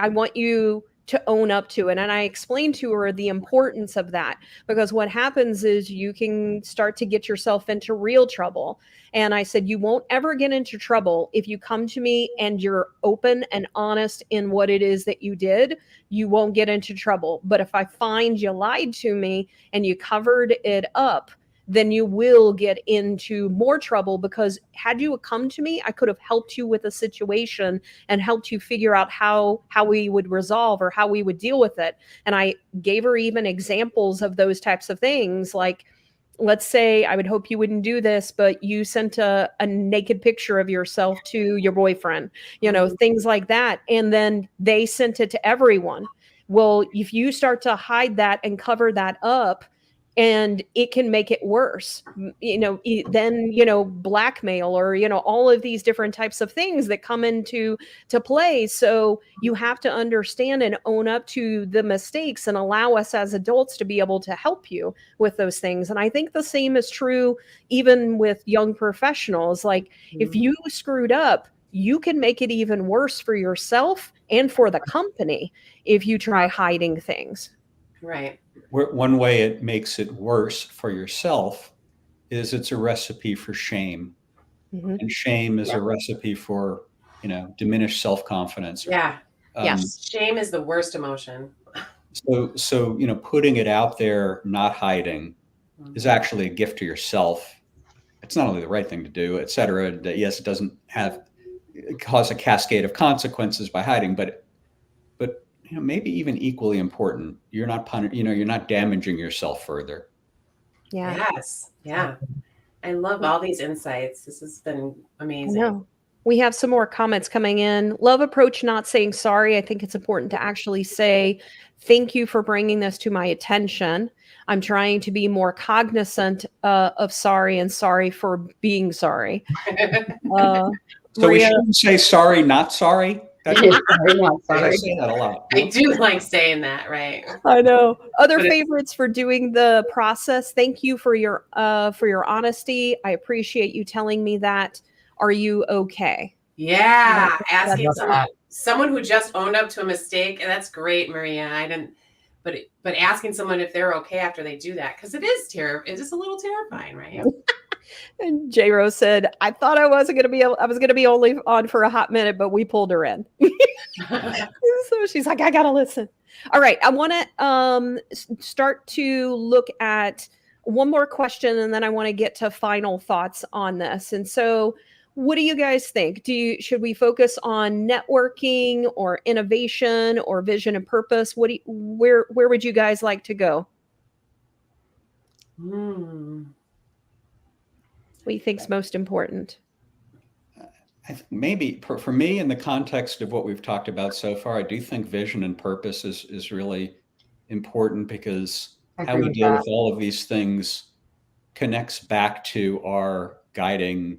I want you to own up to it. And I explained to her the importance of that, because what happens is you can start to get yourself into real trouble. And I said, you won't ever get into trouble if you come to me and you're open and honest in what it is that you did. You won't get into trouble. But if I find you lied to me and you covered it up, then you will get into more trouble, because had you come to me, I could have helped you with a situation and helped you figure out how we would resolve or how we would deal with it. And I gave her even examples of those types of things. Like, let's say, I would hope you wouldn't do this, but you sent a naked picture of yourself to your boyfriend, things like that. And then they sent it to everyone. Well, if you start to hide that and cover that up, and it can make it worse, then, blackmail, or, all of these different types of things that come into play. So you have to understand and own up to the mistakes and allow us as adults to be able to help you with those things. And I think the same is true even with young professionals. Like, if you screwed up, you can make it even worse for yourself and for the company if you try hiding things. Right. One way it makes it worse for yourself is it's a recipe for shame. Mm-hmm. And shame is a recipe for, diminished self-confidence. Yeah. Yes. Shame is the worst emotion. So, putting it out there, not hiding, is actually a gift to yourself. It's not only the right thing to do, et cetera. Yes, it doesn't cause a cascade of consequences by hiding, but maybe even equally important, you're not you're not damaging yourself further. Yeah. Yes. Yeah. I love all these insights. This has been amazing. I know. We have some more comments coming in. Love approach not saying sorry. I think it's important to actually say, thank you for bringing this to my attention. I'm trying to be more cognizant of sorry, and sorry for being sorry. So Maria, we shouldn't say sorry, not sorry? I say that a lot. I do like saying that, right? I know. Other favorites for doing the process. Thank you for your honesty. I appreciate you telling me that. Are you okay? Yeah, asking someone who just owned up to a mistake, and that's great, Maria. I didn't, but asking someone if they're okay after they do that, because it is a little terrifying, right? And J Rose said, I thought I was going to be only on for a hot minute, but we pulled her in. So she's like, I got to listen. All right. I want to start to look at one more question, and then I want to get to final thoughts on this. And so what do you guys think? Should we focus on networking or innovation or vision and purpose? Where would you guys like to go? What do you think's most important? I think maybe for me, in the context of what we've talked about so far, I do think vision and purpose is really important, because how we deal with all of these things connects back to our guiding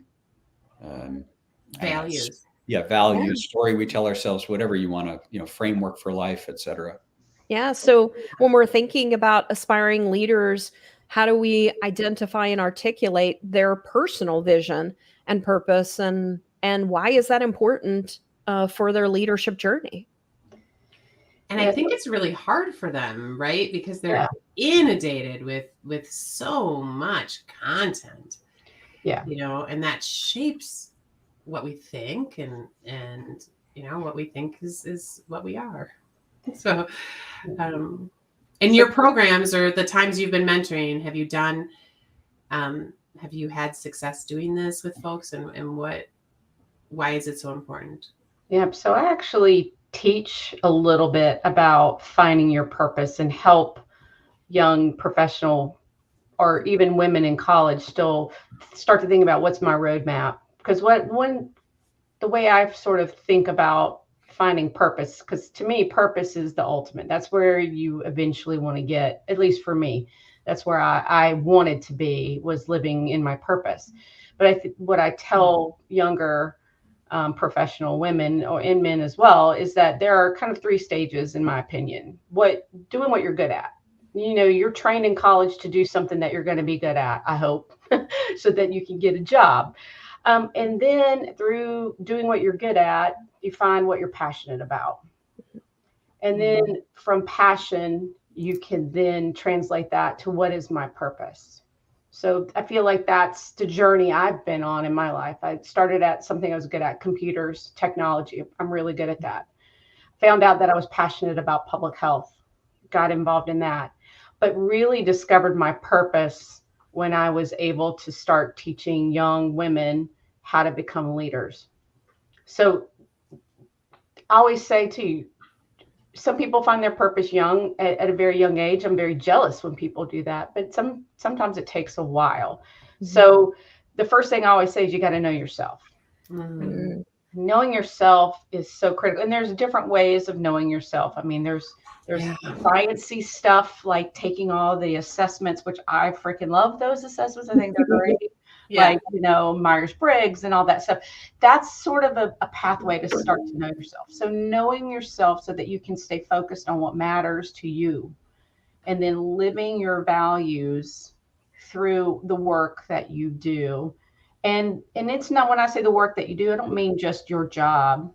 values. Values, story we tell ourselves, whatever you want to, framework for life, et cetera. Yeah. So when we're thinking about aspiring leaders, how do we identify and articulate their personal vision and purpose, and why is that important for their leadership journey? And I think it's really hard for them, right? Because they're inundated with so much content. Yeah. And that shapes what we think, and what we think is what we are. So in your programs or the times you've been mentoring, have you had success doing this with folks, and why is it so important? Yeah, so I actually teach a little bit about finding your purpose and help young professional or even women in college still start to think about what's my roadmap. Because the way I sort of think about finding purpose, because to me, purpose is the ultimate. That's where you eventually want to get, at least for me. That's where I wanted to be, was living in my purpose. But what I tell younger professional women and men as well is that there are kind of 3 stages, in my opinion. Doing what you're good at. You're trained in college to do something that you're going to be good at, I hope, so that you can get a job. And then through doing what you're good at, you find what you're passionate about. And then from passion, you can then translate that to what is my purpose. So I feel like that's the journey I've been on in my life. I started at something I was good at, computers, technology. I'm really good at that. Found out that I was passionate about public health, got involved in that, but really discovered my purpose when I was able to start teaching young women how to become leaders. So I always say to you, some people find their purpose young at a very young age. I'm very jealous when people do that, but sometimes it takes a while. So the first thing I always say is you got to know yourself. Knowing yourself is so critical. And there's different ways of knowing yourself. I mean, there's sciencey stuff like taking all the assessments, which I freaking love those assessments. I think they're great. Like, Myers-Briggs and all that stuff. That's sort of a pathway to start to know yourself. So knowing yourself so that you can stay focused on what matters to you, and then living your values through the work that you do. And it's not, when I say the work that you do, I don't mean just your job,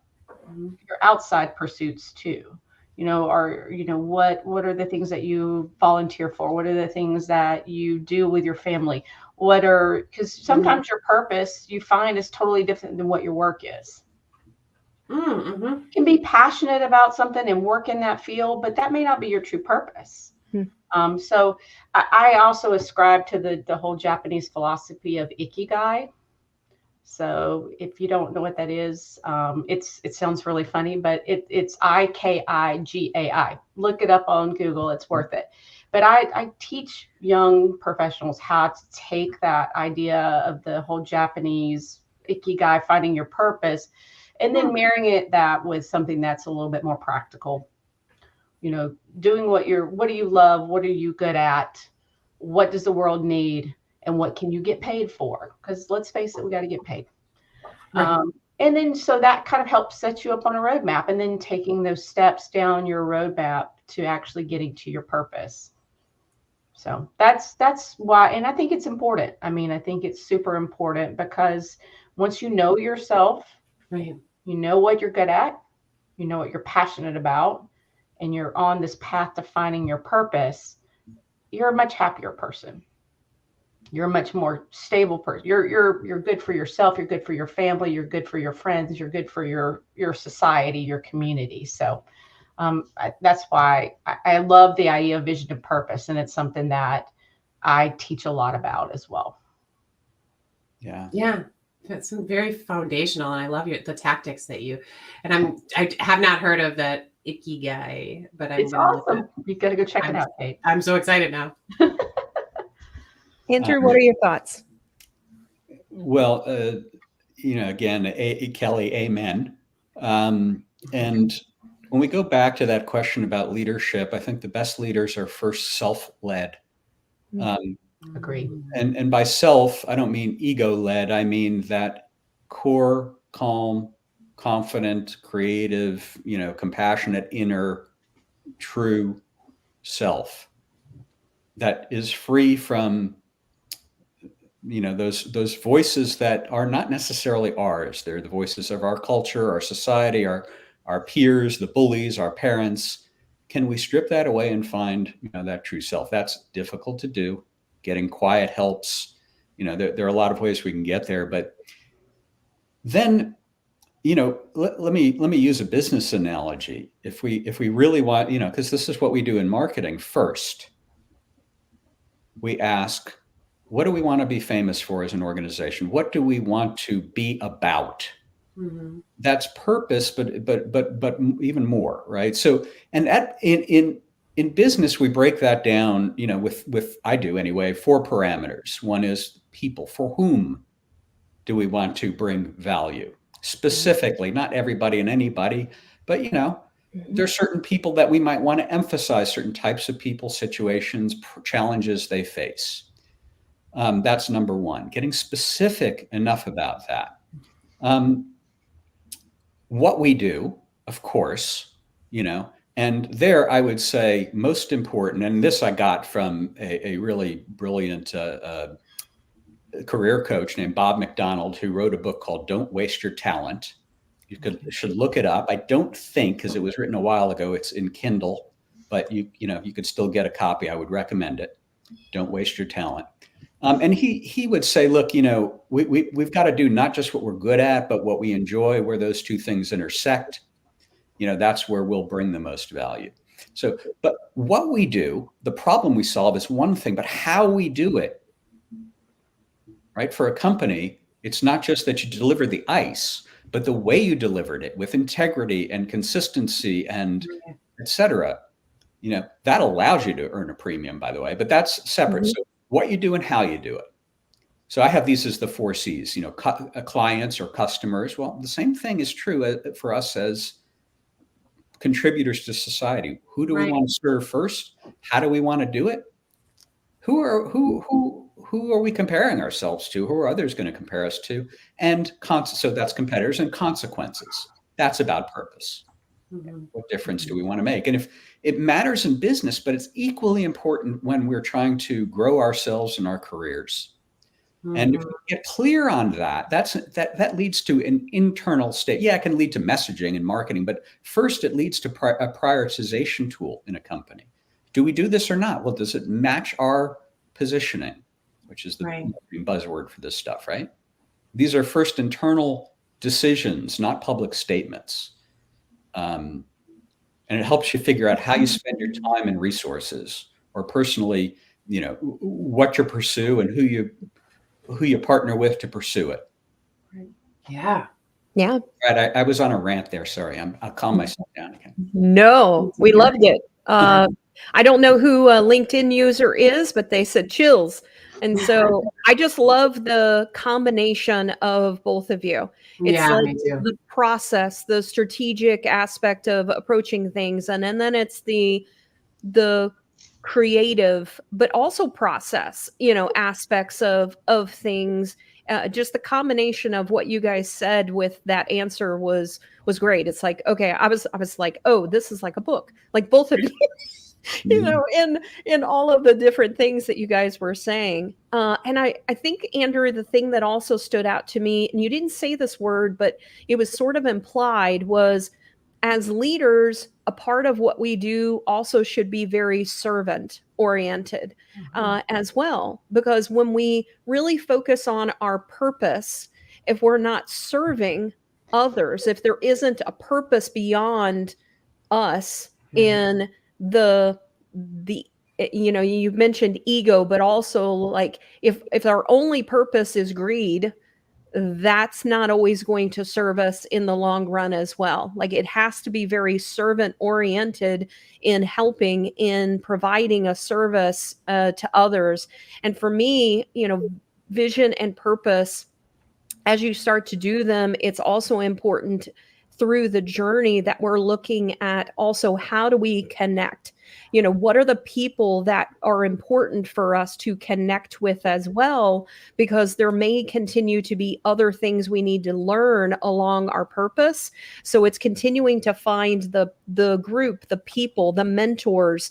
your outside pursuits too. What are the things that you volunteer for? What are the things that you do with your family? Because sometimes your purpose you find is totally different than what your work is. You can be passionate about something and work in that field, but that may not be your true purpose. So I also ascribe to the whole Japanese philosophy of ikigai. So if you don't know what that is, it sounds really funny, but it's IKIGAI. Look it up on Google. It's worth it. But I teach young professionals how to take that idea of the whole Japanese ikigai, finding your purpose, and then marrying that with something that's a little bit more practical. Doing what do you love? What are you good at? What does the world need? And what can you get paid for? Because let's face it, we got to get paid. And then so that kind of helps set you up on a roadmap, and then taking those steps down your roadmap to actually getting to your purpose. So that's why, and I think it's important. I mean, I think it's super important because once you know yourself, you know what you're good at, you know what you're passionate about, and you're on this path to finding your purpose, you're a much happier person. You're a much more stable person. You're good for yourself. You're good for your family. You're good for your friends. You're good for your society, your community. So that's why I love the idea of vision and purpose. And it's something that I teach a lot about as well. Yeah. That's very foundational. And I love the tactics that I have not heard of that ikigai, but it's awesome. You got to go check it out, Kate. I'm so excited now. Andrew, what are your thoughts? Well, again, Kelley, amen. And when we go back to that question about leadership, I think the best leaders are first self-led. Agreed. And by self, I don't mean ego-led. I mean that core, calm, confident, creative, compassionate, inner, true self that is free from those voices that are not necessarily ours. They're the voices of our culture, our society, our peers, the bullies, our parents. Can we strip that away and find that true self? That's difficult to do. Getting quiet helps. There are a lot of ways we can get there, but then let me use a business analogy. If we really want, because this is what we do in marketing. First, we ask, what do we want to be famous for as an organization? What do we want to be about? That's purpose, but even more, right? So, and in business, we break that down, with I do anyway, 4 parameters. One is people. For whom do we want to bring value? Specifically, not everybody and anybody, but there's certain people that we might want to emphasize, certain types of people, situations, challenges they face. That's number one, getting specific enough about that. What we do, of course, and there I would say most important, and this I got from a really brilliant career coach named Bob McDonald, who wrote a book called Don't Waste Your Talent. should look it up. I don't think, because it was written a while ago, it's in Kindle, but you could still get a copy. I would recommend it. Don't waste your talent. And he would say, look, we've got to do not just what we're good at, but what we enjoy, where those two things intersect. That's where we'll bring the most value. So, but what we do, the problem we solve is one thing, but how we do it, right? For a company, it's not just that you deliver the ice, but the way you delivered it with integrity and consistency and et cetera, that allows you to earn a premium, by the way, but that's separate. So what you do and how you do it. So I have these as the 4 C's, clients or customers. Well, the same thing is true for us as contributors to society. Who do we want to serve first? How do we want to do it? Who are we comparing ourselves to? Who are others going to compare us to? And so that's competitors and consequences. That's about purpose. What difference do we want to make? And if it matters in business, but it's equally important when we're trying to grow ourselves in our careers. And if we get clear on that, that leads to an internal state. Yeah, it can lead to messaging and marketing, but first it leads to a prioritization tool in a company. Do we do this or not? Well, does it match our positioning, which is the buzzword for this stuff, right? These are first internal decisions, not public statements. And it helps you figure out how you spend your time and resources, or personally, what you pursue and who you partner with to pursue it. Yeah. Right. I was on a rant there. Sorry. I'll calm myself down again. No, we loved it. I don't know who a LinkedIn user is, but they said chills. And so I just love the combination of both of you. It's me too. The process, the strategic aspect of approaching things. And then it's the creative, but also process, aspects of things. Just the combination of what you guys said with that answer was great. It's like, okay, I was like, oh, this is like a book, like both of you. In all of the different things that you guys were saying. And I think, Andrew, the thing that also stood out to me, and you didn't say this word, but it was sort of implied, was as leaders, a part of what we do also should be very servant oriented as well. Because when we really focus on our purpose, if we're not serving others, if there isn't a purpose beyond us in you've mentioned ego, but also like if our only purpose is greed, that's not always going to serve us in the long run as well. Like it has to be very servant oriented in helping, in providing a service to others. And for me, vision and purpose, as you start to do them, it's also important through the journey that we're looking at also, how do we connect? What are the people that are important for us to connect with as well? Because there may continue to be other things we need to learn along our purpose. So it's continuing to find the group, the people, the mentors,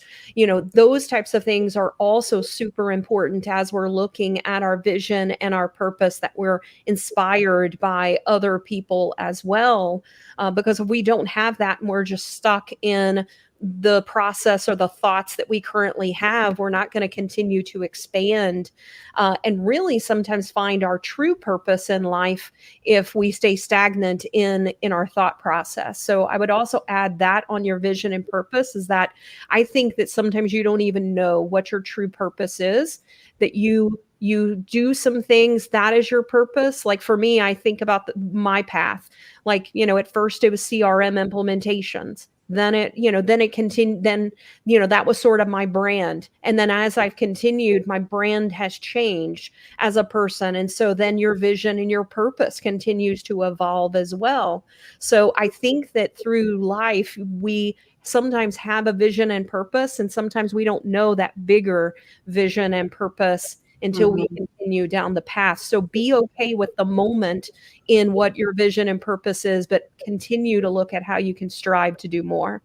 those types of things are also super important as we're looking at our vision and our purpose, that we're inspired by other people as well. Because if we don't have that and we're just stuck in the process or the thoughts that we currently have, we're not going to continue to expand and really sometimes find our true purpose in life if we stay stagnant in our thought process. So I would also add that on your vision and purpose, is that I think that sometimes you don't even know what your true purpose is, that you do some things that is your purpose. Like for me, I think about my path. Like, at first it was CRM implementations. Then it continued, that was sort of my brand. And then as I've continued, my brand has changed as a person. And so then your vision and your purpose continues to evolve as well. So I think that through life, we sometimes have a vision and purpose, and sometimes we don't know that bigger vision and purpose until we continue down the path. So be okay with the moment in what your vision and purpose is, but continue to look at how you can strive to do more.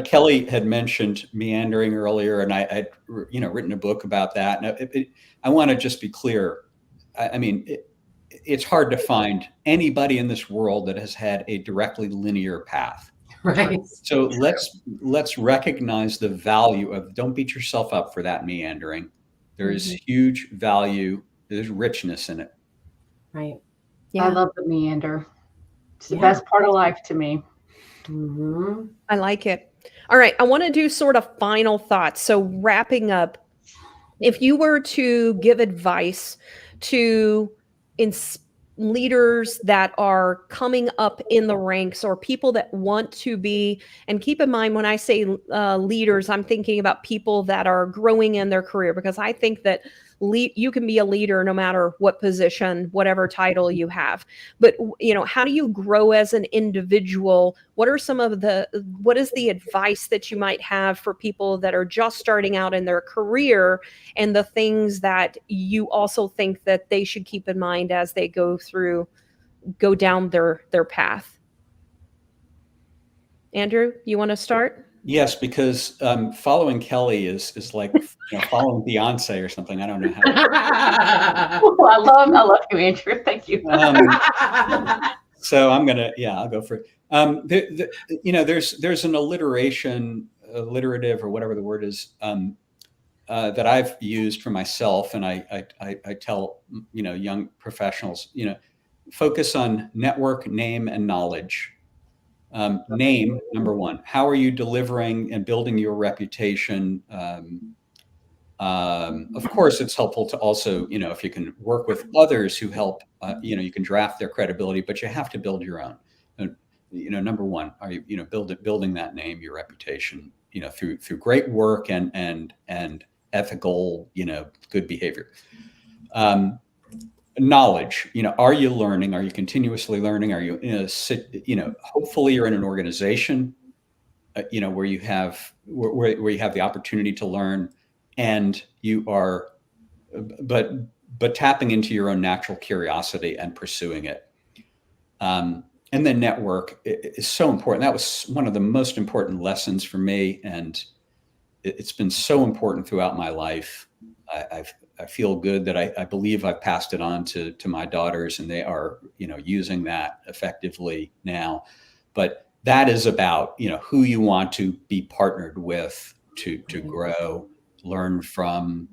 Kelley had mentioned meandering earlier, and I'd written a book about that. And I want to just be clear. I mean, it's hard to find anybody in this world that has had a directly linear path. Right. So let's recognize the value of, don't beat yourself up for that meandering. There is huge value. There's richness in it. Right. I love the meander. It's the best part of life to me. I like it. All right. I want to do sort of final thoughts. So wrapping up, if you were to give advice to leaders that are coming up in the ranks, or people that want to be, and keep in mind when I say leaders, I'm thinking about people that are growing in their career, because I think that you can be a leader no matter what position, whatever title you have. But, you know, how do you grow as an individual? What is the advice that you might have for people that are just starting out in their career, and the things that you also think that they should keep in mind as they go down their path? Andrew, you want to start? Yes, because following Kelley is like, you know, following Beyonce or something. I don't know how. Oh, I love you, Andrew. Thank you. So I'll go for it. You know, there's an alliterative or whatever the word is that I've used for myself, and I tell, you know, young professionals, you know, focus on network, name, and knowledge. Name, number one. How are you delivering and building your reputation? Of course, it's helpful to also, you know, if you can work with others who help, you know, you can draft their credibility, but you have to build your own. You know, number one, are you, you know, building that name, your reputation, you know, through great work and ethical, you know, good behavior. Knowledge, you know, are you learning? Are you continuously learning? Are you you know, hopefully you're in an organization, you know, where you have the opportunity to learn, and you are, but tapping into your own natural curiosity and pursuing it. And then network is so important. That was one of the most important lessons for me, and it's been so important throughout my life. I feel good that I believe I've passed it on to my daughters, and they are, you know, using that effectively now. But that is about, you know, who you want to be partnered with to grow, learn from.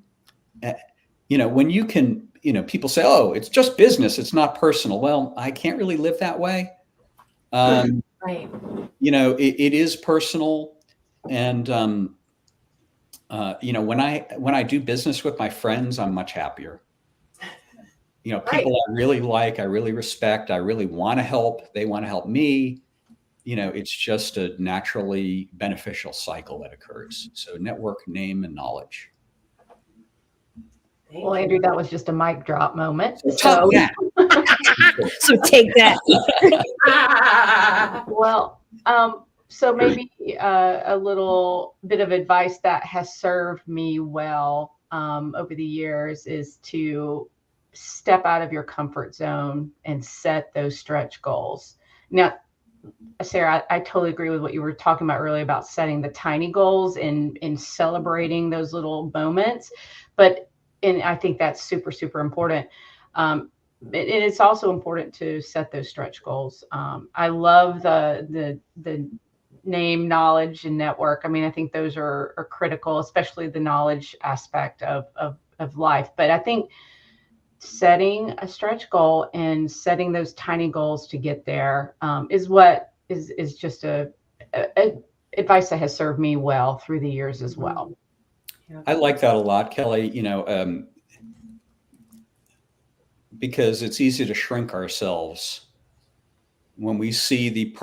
You know, when you can, you know, people say, oh, it's just business, it's not personal. Well, I can't really live that way. Right. You know, it is personal. And, you know, when I do business with my friends, I'm much happier. You know, people I really like, I really respect, I really want to help, they want to help me. You know, it's just a naturally beneficial cycle that occurs. So network, name, and knowledge. Well, Andrew, that was just a mic drop moment. So yeah. So take that. Well, so maybe a little bit of advice that has served me well over the years is to step out of your comfort zone and set those stretch goals. Now, Sarah, I totally agree with what you were talking about earlier about setting the tiny goals and celebrating those little moments. And I think that's super, super important. And it's also important to set those stretch goals. I love the name, knowledge, and network. I mean, I think those are critical, especially the knowledge aspect of life. But I think setting a stretch goal and setting those tiny goals to get there is what is just a advice that has served me well through the years as well. I like that a lot, Kelley, you know, because it's easy to shrink ourselves when we see the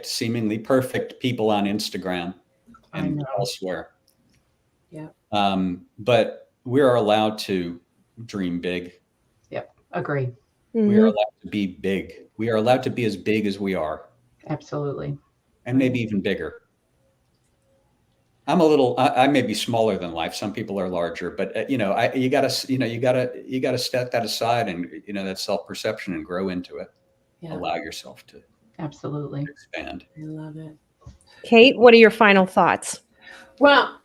seemingly perfect people on Instagram and elsewhere. Yeah. But we are allowed to dream big. Yep. Agree. We are allowed to be big. We are allowed to be as big as we are. Absolutely. And maybe even bigger. I may be smaller than life. Some people are larger, but you know, you gotta step that aside and, you know, that self-perception and grow into it. Yeah. Allow yourself to absolutely expand. I love it. Kate, what are your final thoughts? Well,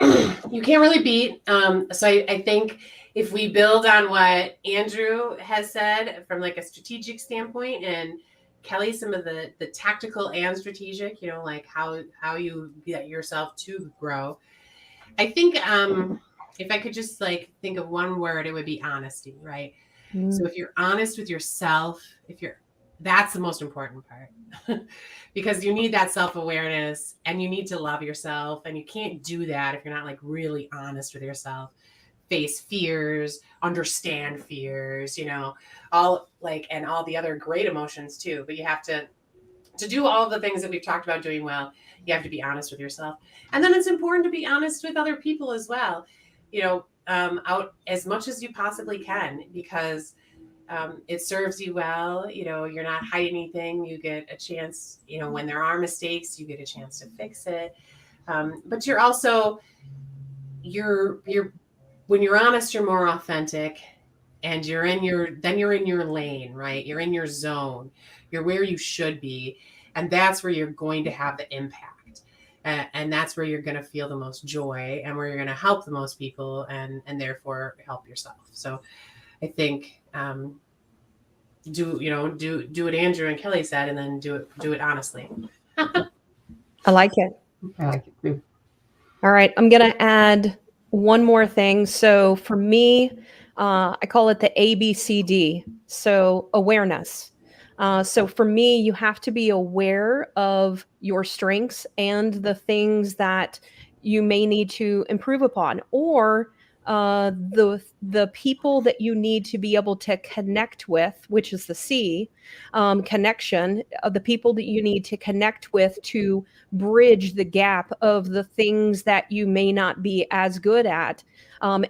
you can't really beat. So I think if we build on what Andrew has said from like a strategic standpoint, and Kelley, some of the tactical and strategic, like how you get yourself to grow. I think if I could just like think of one word, it would be honesty, right? So if you're honest with yourself, that's the most important part. Because you need that self-awareness and you need to love yourself, and you can't do that if you're not like really honest with yourself. Face fears, understand fears, all like, and all the other great emotions too. But you have to do all of the things that we've talked about doing well. You have to be honest with yourself. And then it's important to be honest with other people as well, out as much as you possibly can, because it serves you well. You're not hiding anything. You get a chance, when there are mistakes, you get a chance to fix it. But you're also, when you're honest, you're more authentic, and you're in your lane, right? You're in your zone. You're where you should be. And that's where you're going to have the impact. And that's where you're going to feel the most joy, and where you're going to help the most people, and therefore help yourself. So I think, do what Andrew and Kelley said, and then do it honestly. I like it. I like it too. All right. I'm going to add one more thing. So for me, I call it the ABCD. So awareness. So for me, you have to be aware of your strengths and the things that you may need to improve upon, or the people that you need to be able to connect with, which is the C, connection of the people that you need to connect with to bridge the gap of the things that you may not be as good at.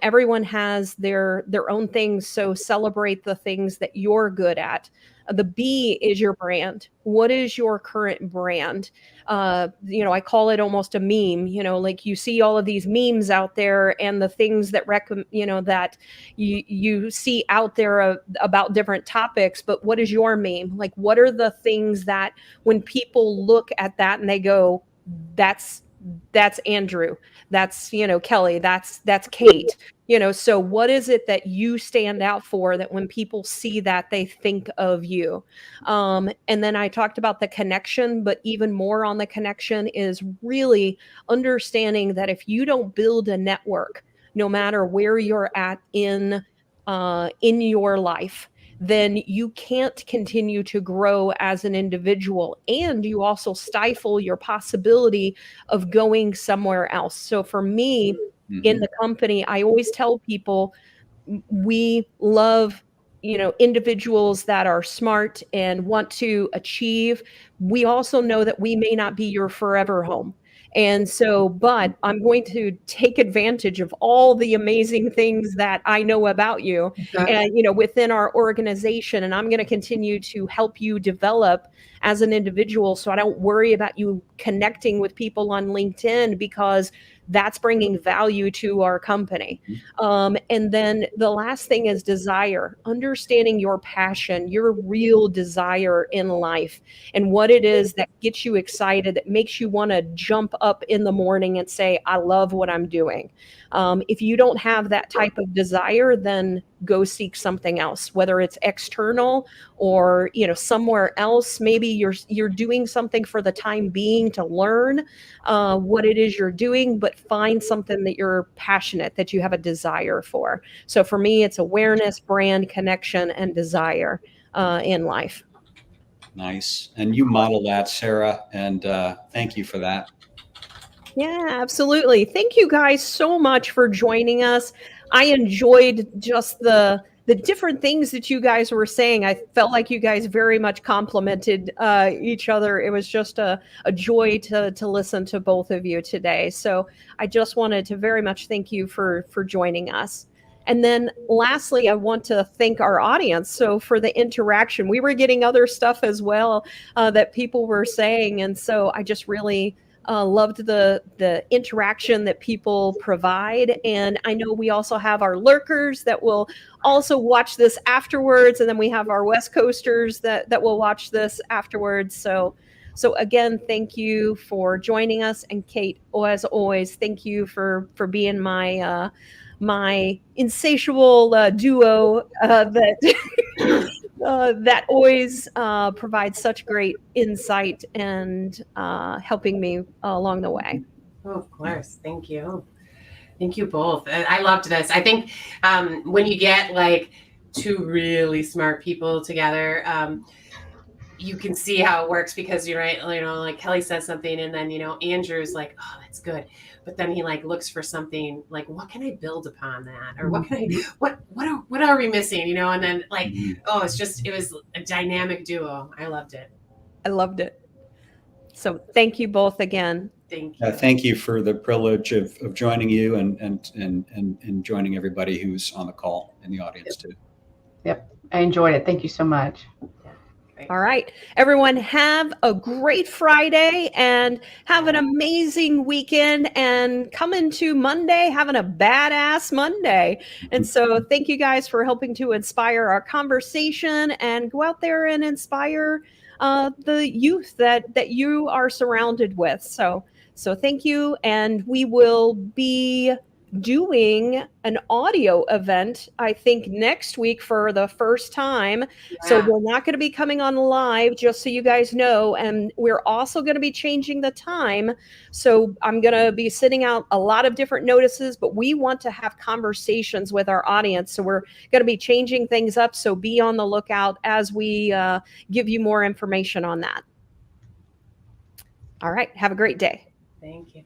Everyone has their own things, so celebrate the things that you're good at. The B is your brand. What is your current brand? I call it almost a meme, like you see all of these memes out there, and the things that that you see out there about different topics, but what is your meme? Like, what are the things that when people look at that and they go, that's Andrew, that's, Kelley, that's Cate, so what is it that you stand out for, that when people see that, they think of you? And then I talked about the connection, but even more on the connection is really understanding that if you don't build a network, no matter where you're at in your life, then you can't continue to grow as an individual, and you also stifle your possibility of going somewhere else. So for me, in the company, I always tell people we love, individuals that are smart and want to achieve. We also know that we may not be your forever home. And so, but I'm going to take advantage of all the amazing things that I know about you, and, within our organization. And I'm going to continue to help you develop as an individual. So I don't worry about you connecting with people on LinkedIn, because that's bringing value to our company. And then the last thing is desire, understanding your passion, your real desire in life, and what it is that gets you excited, that makes you want to jump up in the morning and say, I love what I'm doing. If you don't have that type of desire, then go seek something else, whether it's external or, somewhere else. Maybe you're doing something for the time being to learn what it is you're doing, but find something that you're passionate, that you have a desire for. So for me, it's awareness, brand, connection, and desire in life. Nice. And you model that, Sarah, and thank you for that. Yeah, absolutely. Thank you guys so much for joining us. I enjoyed just the different things that you guys were saying. I felt like you guys very much complimented each other. It was just a joy to listen to both of you today. So I just wanted to very much thank you for joining us. And then lastly, I want to thank our audience. So for the interaction, we were getting other stuff as well that people were saying. And so I just really loved the interaction that people provide. And I know we also have our lurkers that will also watch this afterwards. And then we have our West Coasters that will watch this afterwards. So again, thank you for joining us. And Cate, as always, thank you for being my my insatiable duo that that always provides such great insight and helping me along the way. Oh, of course. Thank you. Thank you both. I loved this. I think when you get like two really smart people together, you can see how it works because you're right. You know, like Kelley says something and then, you know, Andrew's like, oh, that's good. But then he like looks for something like, what can I build upon that? Or what can I, what are we missing? You know? And then like, oh, it was a dynamic duo. I loved it. I loved it. So thank you both again. Thank you. Thank you for the privilege of joining you and joining everybody who's on the call in the audience too. Yep. I enjoyed it. Thank you so much. All right, everyone, have a great Friday and have an amazing weekend, and come into Monday having a badass Monday. And so thank you guys for helping to inspire our conversation, and go out there and inspire the youth that you are surrounded with. So thank you. And we will be doing an audio event, I think, next week for the first time. Yeah. So we're not going to be coming on live, just so you guys know. And we're also going to be changing the time. So I'm going to be sending out a lot of different notices, but we want to have conversations with our audience. So we're going to be changing things up. So be on the lookout as we give you more information on that. All right. Have a great day. Thank you.